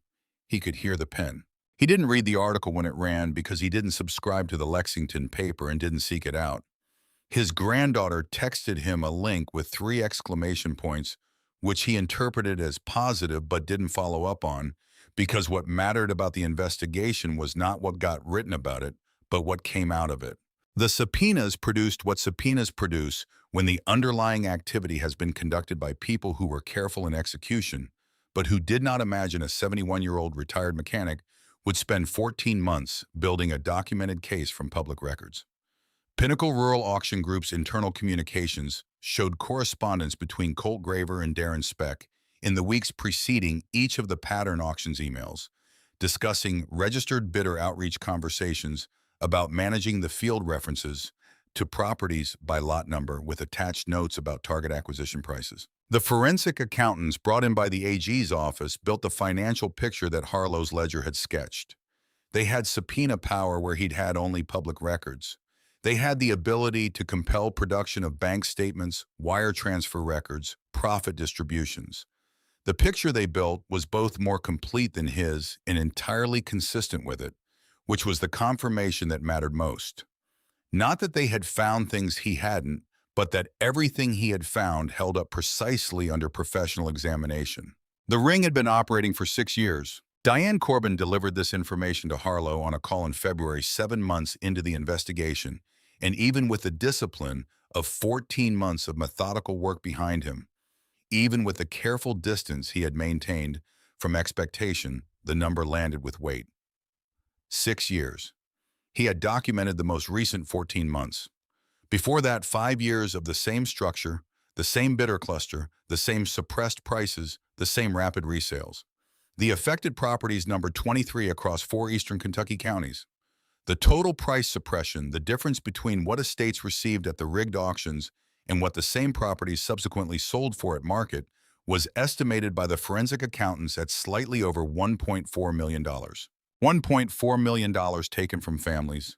He could hear the pen. He didn't read the article when it ran because he didn't subscribe to the Lexington paper and didn't seek it out. His granddaughter texted him a link with 3 exclamation points, which he interpreted as positive but didn't follow up on, because what mattered about the investigation was not what got written about it, but what came out of it. The subpoenas produced what subpoenas produce when the underlying activity has been conducted by people who were careful in execution, but who did not imagine a 71-year-old retired mechanic would spend 14 months building a documented case from public records. Pinnacle Rural Auction Group's internal communications showed correspondence between Colt Graver and Darren Speck in the weeks preceding each of the pattern auctions emails, discussing registered bidder outreach conversations about managing the field references to properties by lot number with attached notes about target acquisition prices. The forensic accountants brought in by the AG's office built the financial picture that Harlow's ledger had sketched. They had subpoena power where he'd had only public records. They had the ability to compel production of bank statements, wire transfer records, profit distributions. The picture they built was both more complete than his and entirely consistent with it, which was the confirmation that mattered most. Not that they had found things he hadn't, but that everything he had found held up precisely under professional examination. The ring had been operating for 6 years. Diane Corbin delivered this information to Harlow on a call in February, 7 months into the investigation, and even with the discipline of 14 months of methodical work behind him, even with the careful distance he had maintained from expectation, the number landed with weight. 6 years. He had documented the most recent 14 months. Before that, 5 years of the same structure, the same bidder cluster, the same suppressed prices, the same rapid resales. The affected properties numbered 23 across 4 eastern Kentucky counties. The total price suppression, the difference between what estates received at the rigged auctions and what the same properties subsequently sold for at market, was estimated by the forensic accountants at slightly over $1.4 million. $1.4 million taken from families,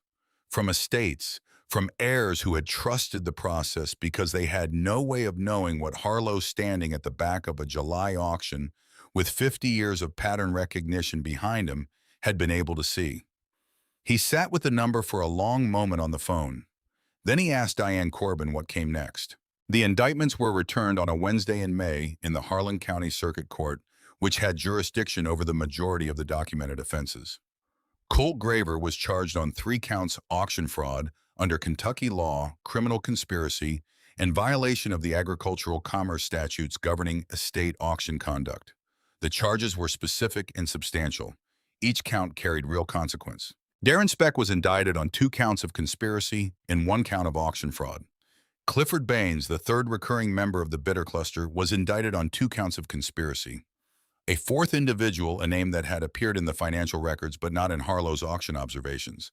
from estates, from heirs who had trusted the process because they had no way of knowing what Harlow, standing at the back of a July auction with 50 years of pattern recognition behind him, had been able to see. He sat with the number for a long moment on the phone. Then he asked Diane Corbin what came next. The indictments were returned on a Wednesday in May in the Harlan County Circuit Court, which had jurisdiction over the majority of the documented offenses. Colt Graver was charged on 3 counts auction fraud under Kentucky law, criminal conspiracy, and violation of the agricultural commerce statutes governing estate auction conduct. The charges were specific and substantial. Each count carried real consequence. Darren Speck was indicted on 2 counts of conspiracy and 1 count of auction fraud. Clifford Baines, the 3rd recurring member of the bidder cluster, was indicted on 2 counts of conspiracy. A 4th individual, a name that had appeared in the financial records but not in Harlow's auction observations.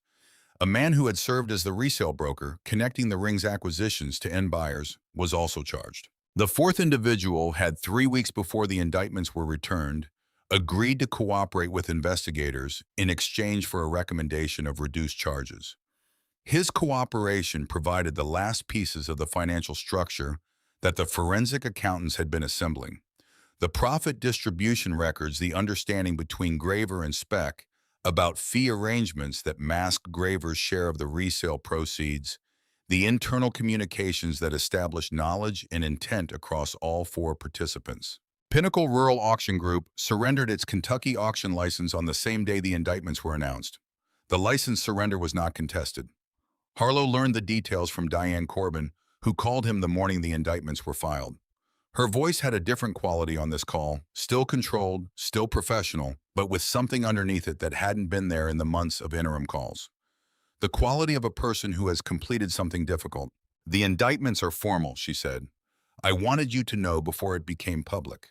A man who had served as the resale broker, connecting the ring's acquisitions to end buyers, was also charged. The 4th individual had 3 weeks before the indictments were returned, agreed to cooperate with investigators in exchange for a recommendation of reduced charges. His cooperation provided the last pieces of the financial structure that the forensic accountants had been assembling. The profit distribution records, the understanding between Graver and Speck about fee arrangements that masked Graver's share of the resale proceeds, the internal communications that established knowledge and intent across all 4 participants. Pinnacle Rural Auction Group surrendered its Kentucky auction license on the same day the indictments were announced. The license surrender was not contested. Harlow learned the details from Diane Corbin, who called him the morning the indictments were filed. Her voice had a different quality on this call, still controlled, still professional, but with something underneath it that hadn't been there in the months of interim calls. The quality of a person who has completed something difficult. "The indictments are formal," she said. "I wanted you to know before it became public."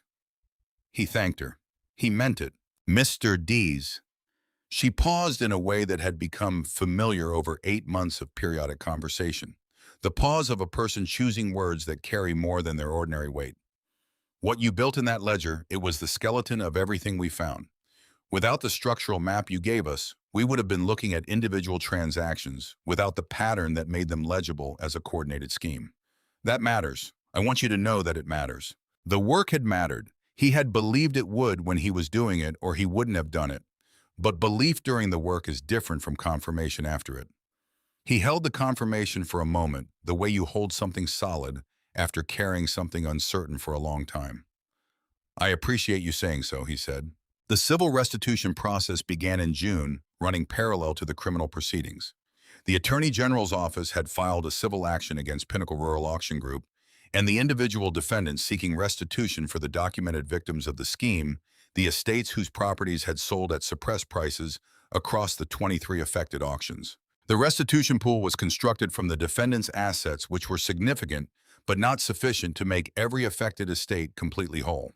He thanked her. He meant it. "Mr. Dees." She paused in a way that had become familiar over 8 months of periodic conversation. The pause of a person choosing words that carry more than their ordinary weight. "What you built in that ledger, it was the skeleton of everything we found. Without the structural map you gave us, we would have been looking at individual transactions without the pattern that made them legible as a coordinated scheme. That matters. I want you to know that it matters." The work had mattered. He had believed it would when he was doing it, or he wouldn't have done it. But belief during the work is different from confirmation after it. He held the confirmation for a moment, the way you hold something solid after carrying something uncertain for a long time. "I appreciate you saying so," he said. The civil restitution process began in June, running parallel to the criminal proceedings. The Attorney General's office had filed a civil action against Pinnacle Rural Auction Group and the individual defendants seeking restitution for the documented victims of the scheme, the estates whose properties had sold at suppressed prices across the 23 affected auctions. The restitution pool was constructed from the defendants' assets, which were significant but not sufficient to make every affected estate completely whole.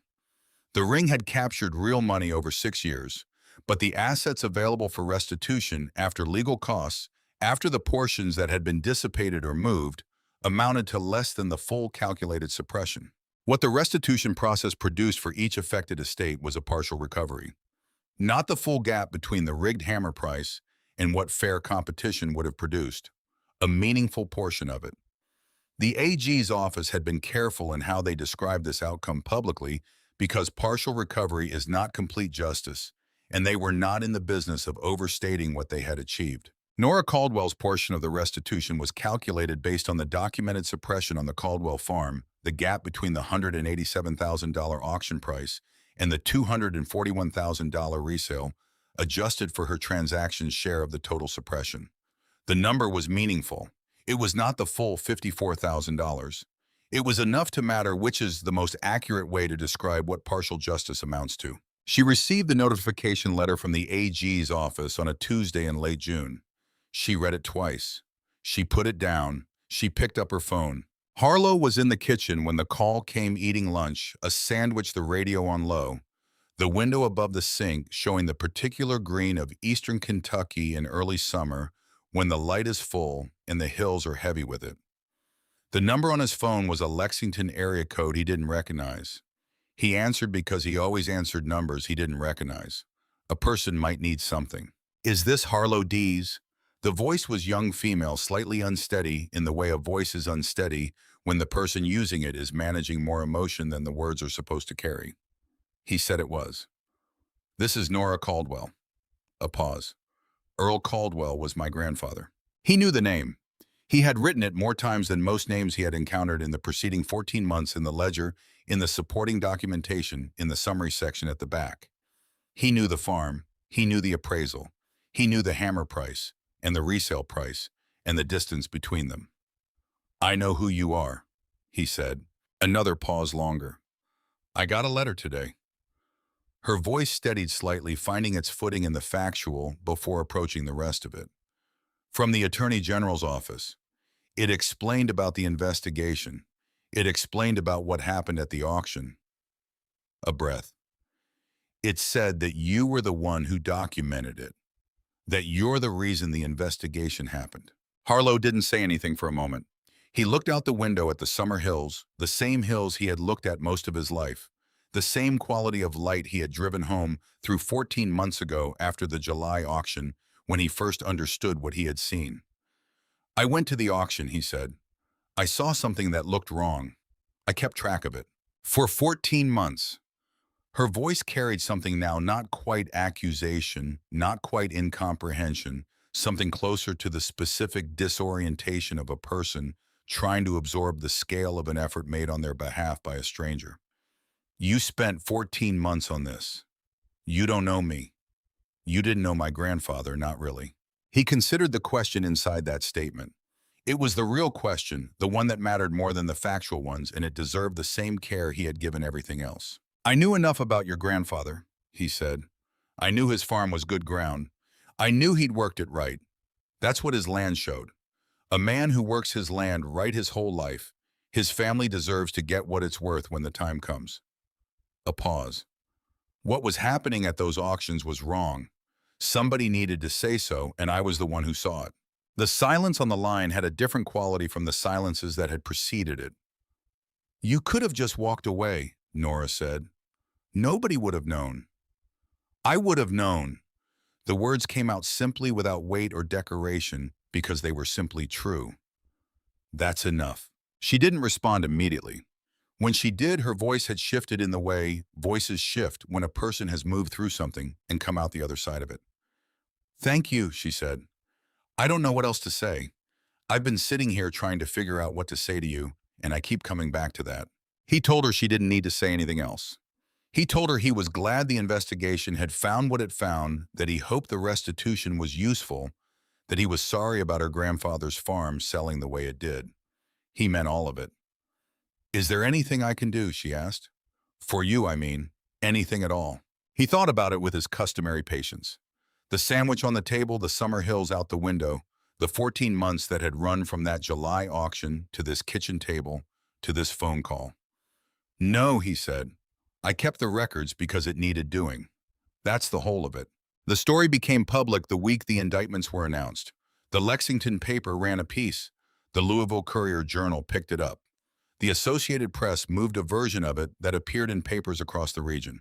The ring had captured real money over 6 years, but the assets available for restitution after legal costs, after the portions that had been dissipated or moved, amounted to less than the full calculated suppression. What the restitution process produced for each affected estate was a partial recovery, not the full gap between the rigged hammer price and what fair competition would have produced, a meaningful portion of it. The AG's office had been careful in how they described this outcome publicly because partial recovery is not complete justice, and they were not in the business of overstating what they had achieved. Nora Caldwell's portion of the restitution was calculated based on the documented suppression on the Caldwell farm, the gap between the $187,000 auction price and the $241,000 resale, adjusted for her transaction's share of the total suppression. The number was meaningful. It was not the full $54,000. It was enough to matter, which is the most accurate way to describe what partial justice amounts to. She received the notification letter from the AG's office on a Tuesday in late June. She read it twice. She put it down. She picked up her phone. Harlow was in the kitchen when the call came, eating lunch, a sandwich, the radio on low, the window above the sink showing the particular green of eastern Kentucky in early summer when the light is full and the hills are heavy with it. The number on his phone was a Lexington area code he didn't recognize. He answered because he always answered numbers he didn't recognize. A person might need something. "Is this Harlow Dees?" The voice was young female, slightly unsteady in the way a voice is unsteady when the person using it is managing more emotion than the words are supposed to carry. He said it was. "This is Nora Caldwell." A pause. "Earl Caldwell was my grandfather." He knew the name. He had written it more times than most names he had encountered in the preceding 14 months in the ledger, in the supporting documentation, in the summary section at the back. He knew the farm. He knew the appraisal. He knew the hammer price and the resale price and the distance between them. "I know who you are," he said. Another pause longer. "I got a letter today." Her voice steadied slightly, finding its footing in the factual before approaching the rest of it. "From the Attorney General's office. It explained about the investigation. It explained about what happened at the auction." A breath. "It said that you were the one who documented it, that you're the reason the investigation happened." Harlow didn't say anything for a moment. He looked out the window at the summer hills, the same hills he had looked at most of his life, the same quality of light he had driven home through 14 months ago after the July auction when he first understood what he had seen. "I went to the auction," he said. "I saw something that looked wrong. I kept track of it. For 14 months. Her voice carried something now, not quite accusation, not quite incomprehension, something closer to the specific disorientation of a person trying to absorb the scale of an effort made on their behalf by a stranger. "You spent 14 months on this. You don't know me. You didn't know my grandfather, not really." He considered the question inside that statement. It was the real question, the one that mattered more than the factual ones, and it deserved the same care he had given everything else. "I knew enough about your grandfather," he said. "I knew his farm was good ground. I knew he'd worked it right. That's what his land showed. A man who works his land right his whole life, his family deserves to get what it's worth when the time comes." A pause. "What was happening at those auctions was wrong. Somebody needed to say so, and I was the one who saw it." The silence on the line had a different quality from the silences that had preceded it. "You could have just walked away," Nora said. "Nobody would have known." "I would have known." The words came out simply, without weight or decoration, because they were simply true. "That's enough." She didn't respond immediately. When she did, her voice had shifted in the way voices shift when a person has moved through something and come out the other side of it. "Thank you," she said. "I don't know what else to say. I've been sitting here trying to figure out what to say to you, and I keep coming back to that." He told her she didn't need to say anything else. He told her he was glad the investigation had found what it found, that he hoped the restitution was useful, that he was sorry about her grandfather's farm selling the way it did. He meant all of it. "Is there anything I can do?" she asked. "For you, I mean. Anything at all." He thought about it with his customary patience. The sandwich on the table, the summer hills out the window, the 14 months that had run from that July auction to this kitchen table to this phone call. "No," he said. "I kept the records because it needed doing. That's the whole of it." The story became public the week the indictments were announced. The Lexington paper ran a piece. The Louisville Courier-Journal picked it up. The Associated Press moved a version of it that appeared in papers across the region.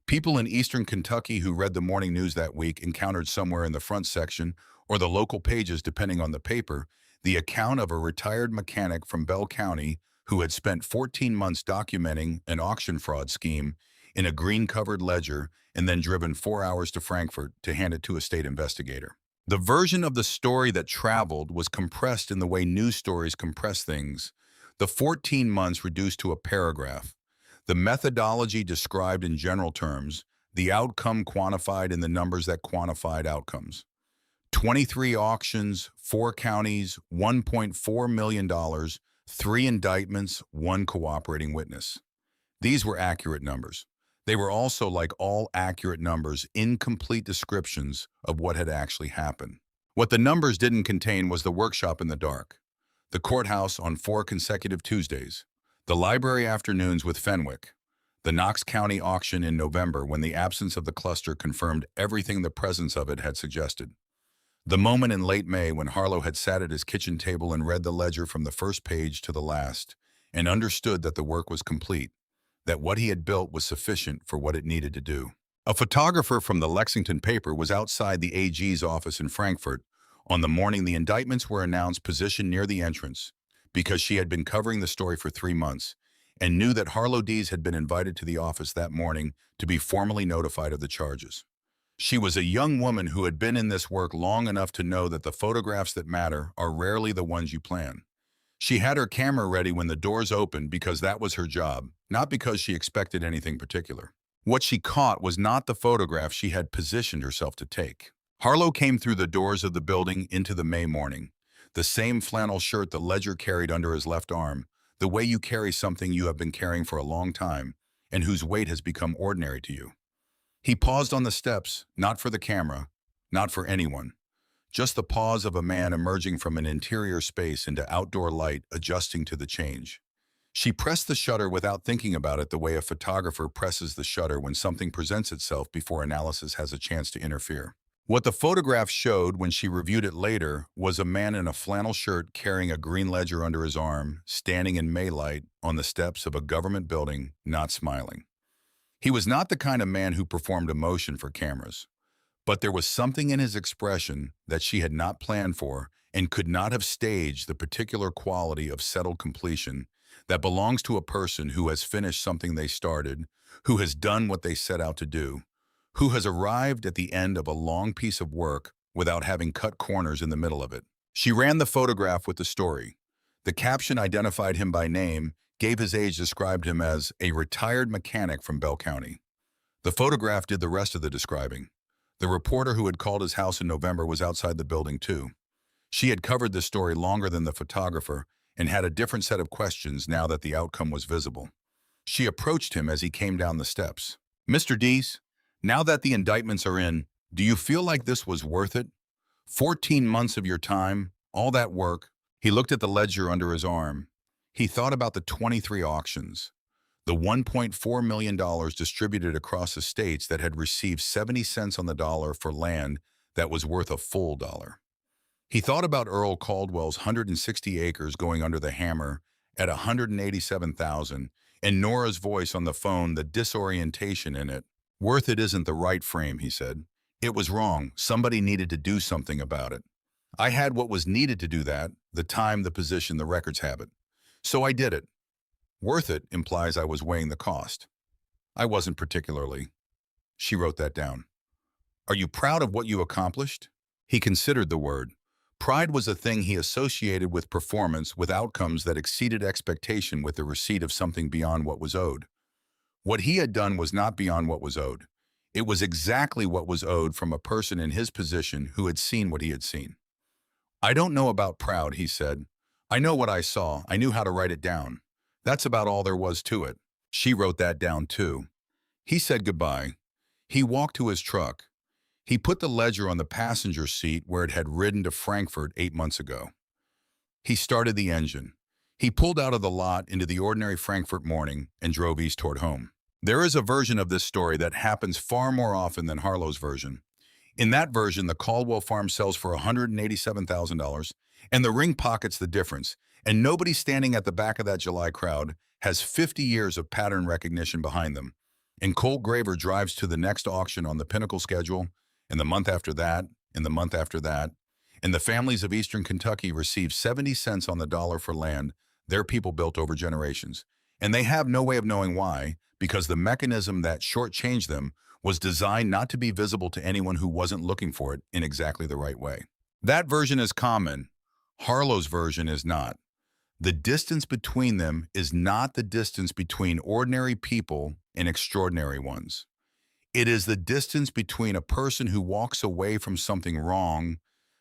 People in eastern Kentucky who read the morning news that week encountered somewhere in the front section or the local pages, depending on the paper, the account of a retired mechanic from Bell County who had spent 14 months documenting an auction fraud scheme in a green-covered ledger and then driven 4 hours to Frankfort to hand it to a state investigator. The version of the story that traveled was compressed in the way news stories compress things. The 14 months reduced to a paragraph. The methodology described in general terms, the outcome quantified in the numbers that quantified outcomes. 23 auctions, 4 counties, $1.4 million, 3 indictments, 1 cooperating witness. These were accurate numbers. They were also, like all accurate numbers, incomplete descriptions of what had actually happened. What the numbers didn't contain was the workshop in the dark, the courthouse on 4 consecutive Tuesdays, the library afternoons with Fenwick, the Knox County auction in November when the absence of the cluster confirmed everything the presence of it had suggested, the moment in late May when Harlow had sat at his kitchen table and read the ledger from the first page to the last and understood that the work was complete, that what he had built was sufficient for what it needed to do. A photographer from the Lexington paper was outside the AG's office in Frankfort on the morning the indictments were announced, positioned near the entrance, because she had been covering the story for 3 months and knew that Harlow Dees had been invited to the office that morning to be formally notified of the charges. She was a young woman who had been in this work long enough to know that the photographs that matter are rarely the ones you plan. She had her camera ready when the doors opened because that was her job, not because she expected anything particular. What she caught was not the photograph she had positioned herself to take. Harlow came through the doors of the building into the May morning. The same flannel shirt the ledger carried under his left arm, the way you carry something you have been carrying for a long time and whose weight has become ordinary to you. He paused on the steps, not for the camera, not for anyone. Just the pause of a man emerging from an interior space into outdoor light, adjusting to the change. She pressed the shutter without thinking about it, the way a photographer presses the shutter when something presents itself before analysis has a chance to interfere. What the photograph showed when she reviewed it later was a man in a flannel shirt carrying a green ledger under his arm, standing in Maylight on the steps of a government building, not smiling. He was not the kind of man who performed emotion for cameras. But there was something in his expression that she had not planned for and could not have staged, the particular quality of settled completion that belongs to a person who has finished something they started, who has done what they set out to do, who has arrived at the end of a long piece of work without having cut corners in the middle of it. She ran the photograph with the story. The caption identified him by name, gave his age, described him as a retired mechanic from Bell County. The photograph did the rest of the describing. The reporter who had called his house in November was outside the building too. She had covered this story longer than the photographer and had a different set of questions now that the outcome was visible. She approached him as he came down the steps. "Mr. Dees, now that the indictments are in, do you feel like this was worth it? 14 months of your time, all that work." He looked at the ledger under his arm. He thought about the 23 auctions, the $1.4 million distributed across the states that had received 70 cents on the dollar for land that was worth a full dollar. He thought about Earl Caldwell's 160 acres going under the hammer at $187,000 and Nora's voice on the phone, the disorientation in it. "Worth it isn't the right frame," he said. "It was wrong. Somebody needed to do something about it. I had what was needed to do that, the time, the position, the records have it. So I did it. Worth it implies I was weighing the cost. I wasn't particularly. She wrote that down. Are you proud of what you accomplished? He considered the word. Pride was a thing he associated with performance, with outcomes that exceeded expectation, with the receipt of something beyond what was owed. What he had done was not beyond what was owed. It was exactly what was owed from a person in his position who had seen what he had seen. I don't know about proud, he said. I know what I saw. I knew how to write it down. That's about all there was to it. She wrote that down too. He said goodbye. He walked to his truck. He put the ledger on the passenger seat where it had ridden to Frankfort 8 months ago. He started the engine. He pulled out of the lot into the ordinary Frankfort morning and drove east toward home. There is a version of this story that happens far more often than Harlow's version. In that version, the Caldwell farm sells for $187,000, and the ring pockets the difference, and nobody standing at the back of that July crowd has 50 years of pattern recognition behind them. And Colt Graver drives to the next auction on the Pinnacle schedule, and the month after that, and the month after that, and the families of Eastern Kentucky receive 70 cents on the dollar for land their people built over generations. And they have no way of knowing why, because the mechanism that shortchanged them was designed not to be visible to anyone who wasn't looking for it in exactly the right way. That version is common. Harlow's version is not. The distance between them is not the distance between ordinary people and extraordinary ones. It is the distance between a person who walks away from something wrong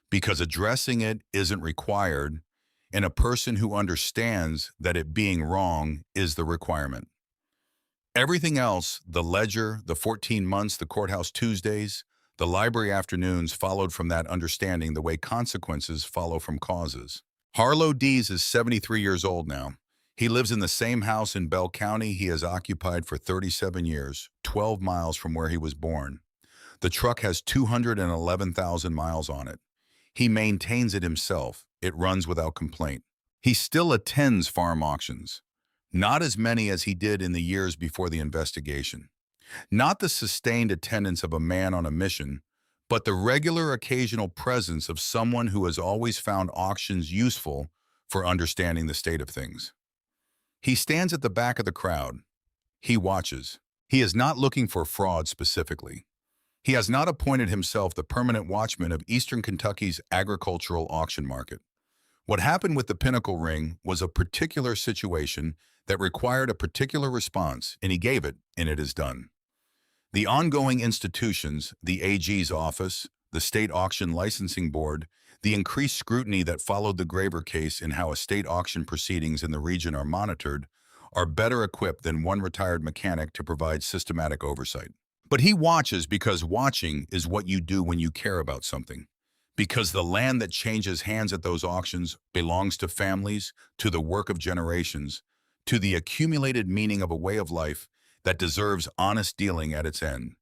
because addressing it isn't required, and a person who understands that it being wrong is the requirement. Everything else, the ledger, the 14 months, the courthouse Tuesdays, the library afternoons, followed from that understanding the way consequences follow from causes. Harlow Dees is 73 years old now. He lives in the same house in Bell County he has occupied for 37 years, 12 miles from where he was born. The truck has 211,000 miles on it. He maintains it himself. It runs without complaint. He still attends farm auctions. Not as many as he did in the years before the investigation. Not the sustained attendance of a man on a mission, but the regular occasional presence of someone who has always found auctions useful for understanding the state of things. He stands at the back of the crowd. He watches. He is not looking for fraud specifically. He has not appointed himself the permanent watchman of Eastern Kentucky's agricultural auction market. What happened with the Pinnacle ring was a particular situation that required a particular response, and he gave it, and it is done. The ongoing institutions, the AG's office, the State Auction Licensing Board, the increased scrutiny that followed the Graver case in how estate auction proceedings in the region are monitored, are better equipped than one retired mechanic to provide systematic oversight. But he watches because watching is what you do when you care about something. Because the land that changes hands at those auctions belongs to families, to the work of generations, to the accumulated meaning of a way of life that deserves honest dealing at its end.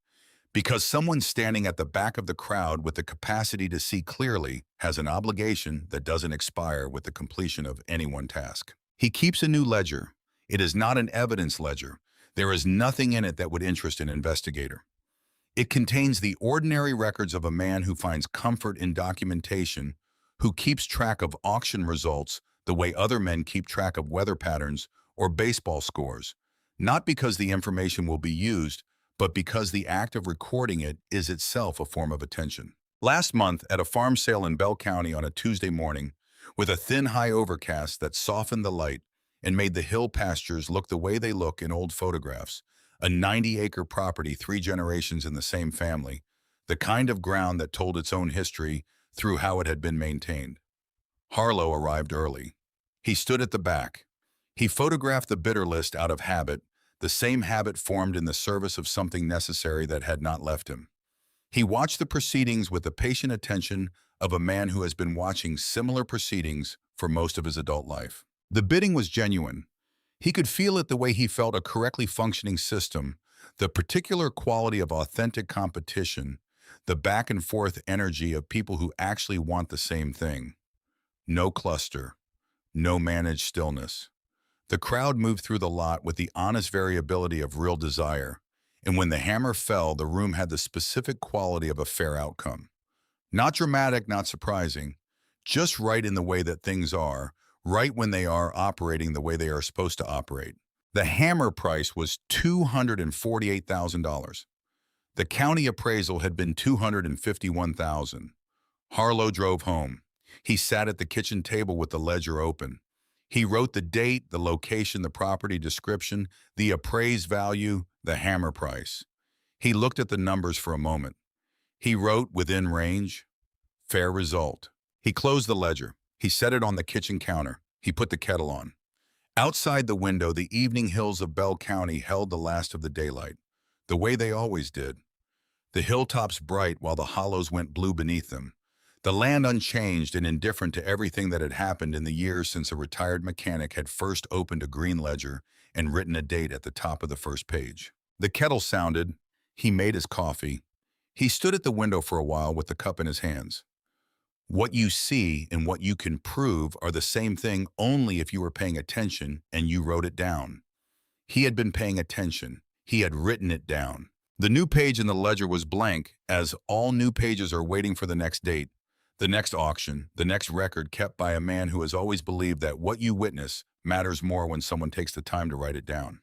Because someone standing at the back of the crowd with the capacity to see clearly has an obligation that doesn't expire with the completion of any one task. He keeps a new ledger. It is not an evidence ledger. There is nothing in it that would interest an investigator. It contains the ordinary records of a man who finds comfort in documentation, who keeps track of auction results the way other men keep track of weather patterns or baseball scores, not because the information will be used, but because the act of recording it is itself a form of attention. Last month, at a farm sale in Bell County on a Tuesday morning, with a thin high overcast that softened the light and made the hill pastures look the way they look in old photographs, a 90-acre property, 3 generations in the same family, the kind of ground that told its own history through how it had been maintained. Harlow arrived early. He stood at the back. He photographed the bidder list out of habit, the same habit formed in the service of something necessary that had not left him. He watched the proceedings with the patient attention of a man who has been watching similar proceedings for most of his adult life. The bidding was genuine. He could feel it the way he felt a correctly functioning system, the particular quality of authentic competition, the back and forth energy of people who actually want the same thing. No cluster, no managed stillness. The crowd moved through the lot with the honest variability of real desire, and when the hammer fell, the room had the specific quality of a fair outcome. Not dramatic, not surprising, just right in the way that things are, right when they are operating the way they are supposed to operate. The hammer price was $248,000. The county appraisal had been $251,000. Harlow drove home. He sat at the kitchen table with the ledger open. He wrote the date, the location, the property description, the appraised value, the hammer price. He looked at the numbers for a moment. He wrote within range, fair result. He closed the ledger. He set it on the kitchen counter. He put the kettle on. Outside the window, the evening hills of Bell County held the last of the daylight, the way they always did. The hilltops bright while the hollows went blue beneath them. The land unchanged and indifferent to everything that had happened in the years since a retired mechanic had first opened a green ledger and written a date at the top of the first page. The kettle sounded. He made his coffee. He stood at the window for a while with the cup in his hands. What you see and what you can prove are the same thing only if you were paying attention and you wrote it down. He had been paying attention. He had written it down. The new page in the ledger was blank, as all new pages are waiting for the next date, the next auction, the next record kept by a man who has always believed that what you witness matters more when someone takes the time to write it down.